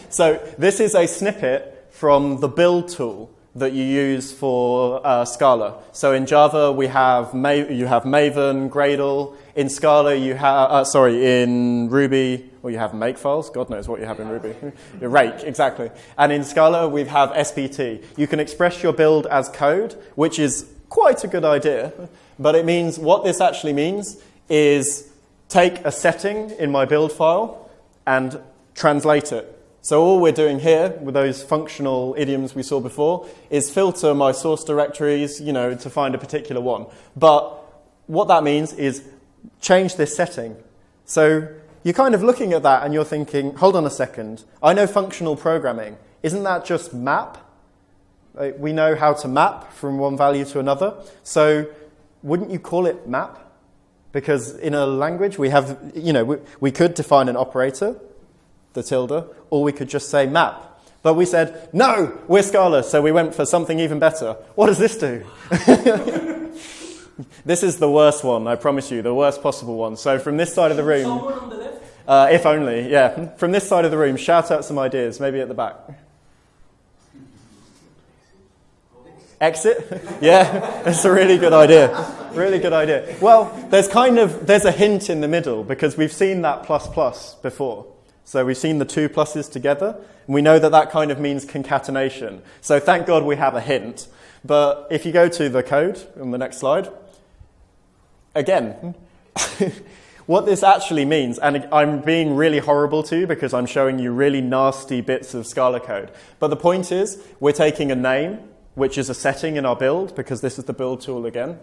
So this is a snippet from the build tool that you use for Scala. So in Java you have Maven, Gradle. In Scala you have, in Ruby, well, you have makefiles. God knows what you have in Ruby. Rake, exactly. And in Scala we have SPT. You can express your build as code, which is quite a good idea. But it means, what this actually means is take a setting in my build file and translate it. So all we're doing here with those functional idioms we saw before is filter my source directories, to find a particular one. But what that means is change this setting. So you're kind of looking at that and you're thinking, hold on a second, I know functional programming. Isn't that just map? We know how to map from one value to another. So wouldn't you call it map? Because in a language we have, we could define an operator, the tilde, or we could just say map. But we said, no, we're Scala, so we went for something even better. What does this do? This is the worst one, I promise you, the worst possible one. So from this side of the room... Someone on the left? If only, yeah. From this side of the room, shout out some ideas, maybe at the back. Exit? Yeah, it's a really good idea. Really good idea. Well, there's a hint in the middle because we've seen that plus plus before. So we've seen the two pluses together, and we know that kind of means concatenation. So thank God we have a hint. But if you go to the code on the next slide, again, what this actually means, and I'm being really horrible to you because I'm showing you really nasty bits of Scala code. But the point is, we're taking a name, which is a setting in our build, because this is the build tool again.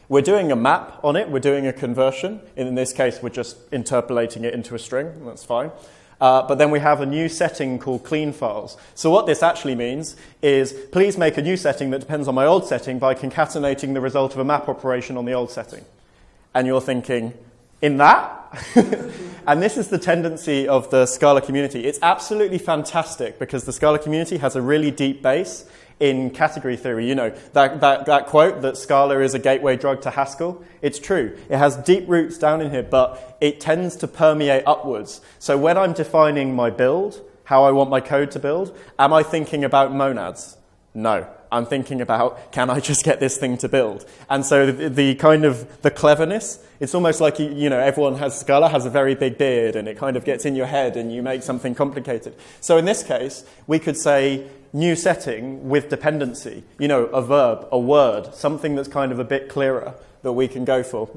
We're doing a map on it. We're doing a conversion. In this case, we're just interpolating it into a string. That's fine. But then we have a new setting called clean files. So what this actually means is, please make a new setting that depends on my old setting by concatenating the result of a map operation on the old setting. And you're thinking, in that? And this is the tendency of the Scala community. It's absolutely fantastic because the Scala community has a really deep base in category theory. That quote that Scala is a gateway drug to Haskell, it's true. It has deep roots down in here, but it tends to permeate upwards. So when I'm defining my build, how I want my code to build, am I thinking about monads? No. I'm thinking about, can I just get this thing to build? And so the kind of the cleverness, it's almost like, everyone Scala has a very big beard and it kind of gets in your head and you make something complicated. So in this case, we could say new setting with dependency, a verb, a word, something that's kind of a bit clearer that we can go for.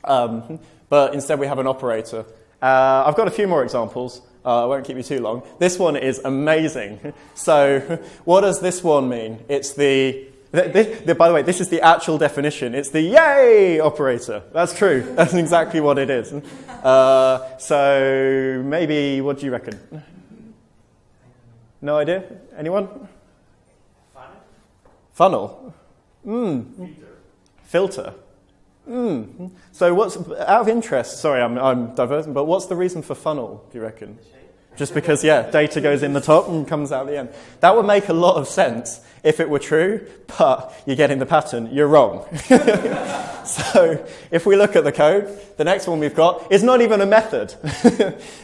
But instead we have an operator. I've got a few more examples. I won't keep you too long. This one is amazing. So what does this one mean? It's by the way, this is the actual definition. It's the yay operator. That's true. That's exactly what it is. So maybe, what do you reckon? No idea? Anyone? Funnel. Filter. So what's, out of interest, sorry, I'm diverting, but what's the reason for funnel, do you reckon? Just because, data goes in the top and comes out the end. That would make a lot of sense if it were true, but you're getting the pattern, you're wrong. So if we look at the code, the next one we've got is not even a method.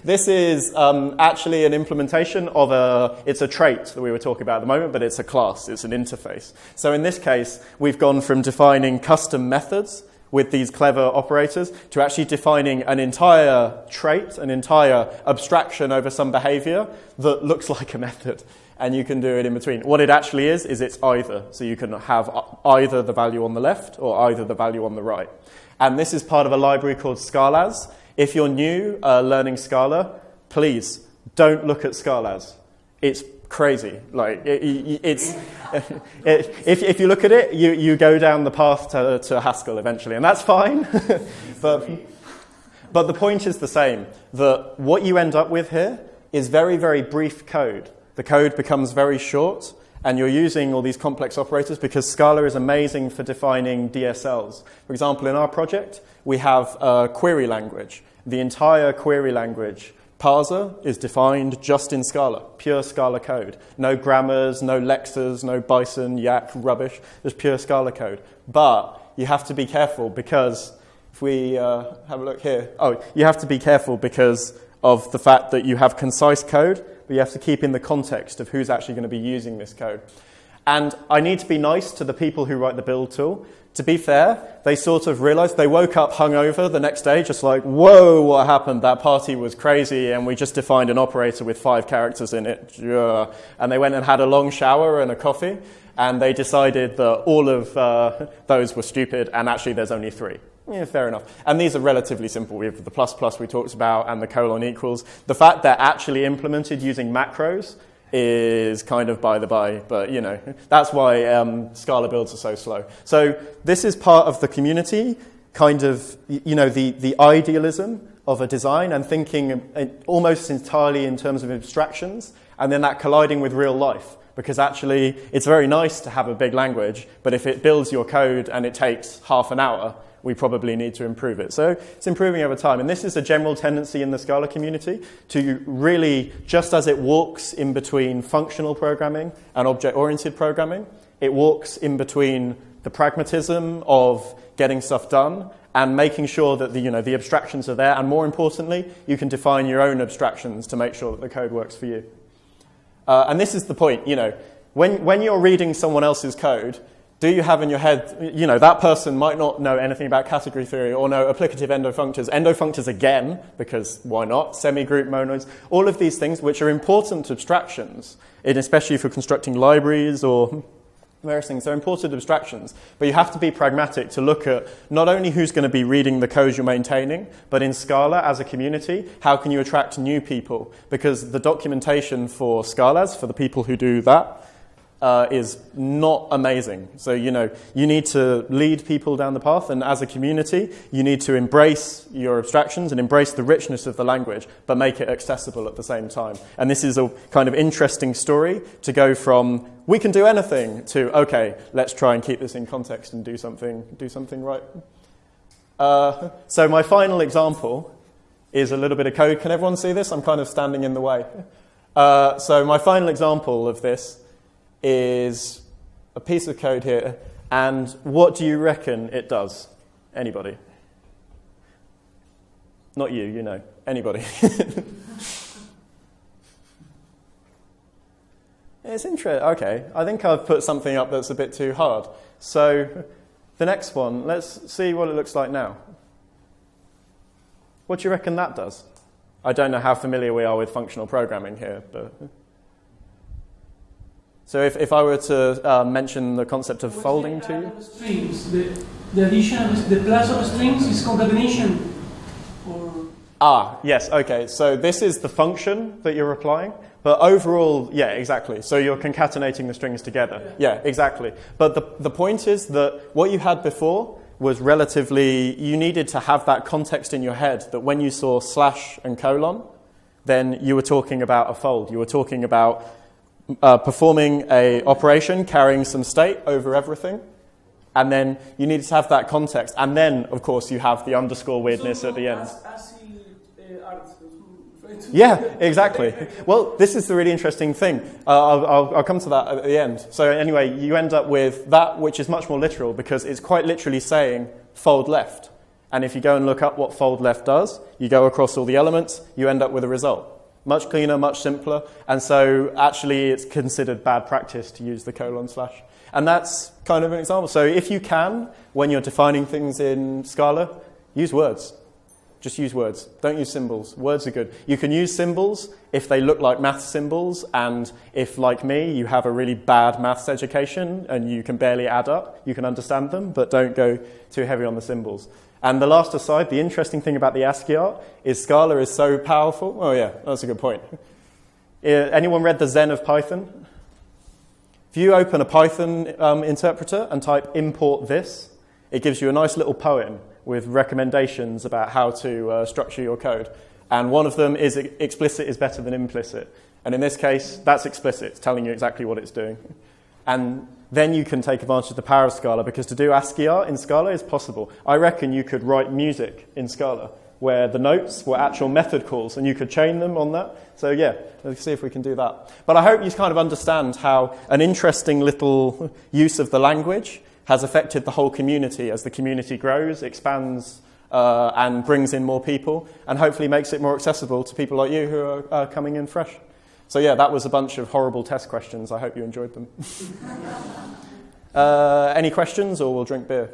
This is actually an implementation of it's a trait that we were talking about at the moment, but it's a class, it's an interface. So in this case, we've gone from defining custom methods with these clever operators to actually defining an entire trait, an entire abstraction over some behavior that looks like a method. And you can do it in between. What it actually is it's either. So you can have either the value on the left or either the value on the right. And this is part of a library called Scalaz. If you're new learning Scala, please don't look at Scalaz. It's crazy. Like if you look at it, you go down the path to Haskell eventually, and that's fine. But the point is the same. That what you end up with here is very, very brief code. The code becomes very short, and you're using all these complex operators because Scala is amazing for defining DSLs. For example, in our project, we have a query language. The entire query language parser is defined just in Scala, pure Scala code. No grammars, no lexers, no Bison, Yak, rubbish. There's pure Scala code. But you have to be careful because If we have a look here. Oh, you have to be careful because of the fact that you have concise code, but you have to keep in the context of who's actually going to be using this code. And I need to be nice to the people who write the build tool. To be fair, they sort of realized they woke up hungover the next day, just like, whoa, what happened? That party was crazy, and we just defined an operator with 5 characters in it. Yeah. And they went and had a long shower and a coffee, and they decided that all of those were stupid, and actually there's only 3. Yeah, fair enough. And these are relatively simple. We have the plus plus we talked about and the colon equals. The fact they're actually implemented using macros is kind of by the by, but you know, that's why Scala builds are so slow. So this is part of the community, kind of, you know, the idealism of a design and thinking almost entirely in terms of abstractions, and then that colliding with real life. Because actually, it's very nice to have a big language, but if it builds your code and it takes half an hour, we probably need to improve it. So it's improving over time. And this is a general tendency in the Scala community to really, just as it walks in between functional programming and object-oriented programming, it walks in between the pragmatism of getting stuff done and making sure that the abstractions are there. And more importantly, you can define your own abstractions to make sure that the code works for you. And this is the point, when you're reading someone else's code, do you have in your head, that person might not know anything about category theory or know applicative endofunctors again, because why not? Semi-group monoids, all of these things which are important abstractions, and especially for constructing libraries or various things. They're important abstractions, but you have to be pragmatic to look at not only who's going to be reading the code you're maintaining, but in Scala as a community, how can you attract new people? Because the documentation for Scalas, for the people who do that, is not amazing. So, you need to lead people down the path, and as a community, you need to embrace your abstractions and embrace the richness of the language, but make it accessible at the same time. And this is a kind of interesting story to go from, we can do anything, to, okay, let's try and keep this in context and do something right. So my final example is a little bit of code. Can everyone see this? I'm kind of standing in the way. So my final example of this is a piece of code here, and what do you reckon it does? Anybody? Not you, anybody. It's interesting. Okay, I think I've put something up that's a bit too hard. So the next one, let's see what it looks like now. What do you reckon that does? I don't know how familiar we are with functional programming here, but... So if I were to mention the concept of folding to you? Strings, the addition of the plus of strings is concatenation? Yes, okay. So this is the function that you're applying. But overall, yeah, exactly. So you're concatenating the strings together. Yeah, exactly. But the point is that what you had before was relatively, you needed to have that context in your head that when you saw slash and colon, then you were talking about a fold. You were talking about performing a operation, carrying some state over everything, and then you needed to have that context. And then, of course, you have the underscore weirdness at the end. Yeah, exactly. Well, this is the really interesting thing. I'll come to that at the end. So anyway, you end up with that, which is much more literal, because it's quite literally saying fold left. And if you go and look up what fold left does, you go across all the elements, you end up with a result. Much cleaner, much simpler, and so actually it's considered bad practice to use the colon slash. And that's kind of an example. So if you can, when you're defining things in Scala, use words. Just use words. Don't use symbols. Words are good. You can use symbols if they look like math symbols, and if, like me, you have a really bad maths education and you can barely add up, you can understand them, but don't go too heavy on the symbols. And the last aside, the interesting thing about the ASCII art is Scala is so powerful. Oh yeah, that's a good point. Anyone read the Zen of Python? If you open a Python interpreter and type import this, it gives you a nice little poem with recommendations about how to structure your code. And one of them is explicit is better than implicit. And in this case, that's explicit. It's telling you exactly what it's doing. And then you can take advantage of the power of Scala, because to do ASCII art in Scala is possible. I reckon you could write music in Scala where the notes were actual method calls and you could chain them on that. So yeah, let's see if we can do that. But I hope you kind of understand how an interesting little use of the language has affected the whole community as the community grows, expands, and brings in more people, and hopefully makes it more accessible to people like you who are coming in fresh. So yeah, that was a bunch of horrible test questions. I hope you enjoyed them. Any questions, or we'll drink beer?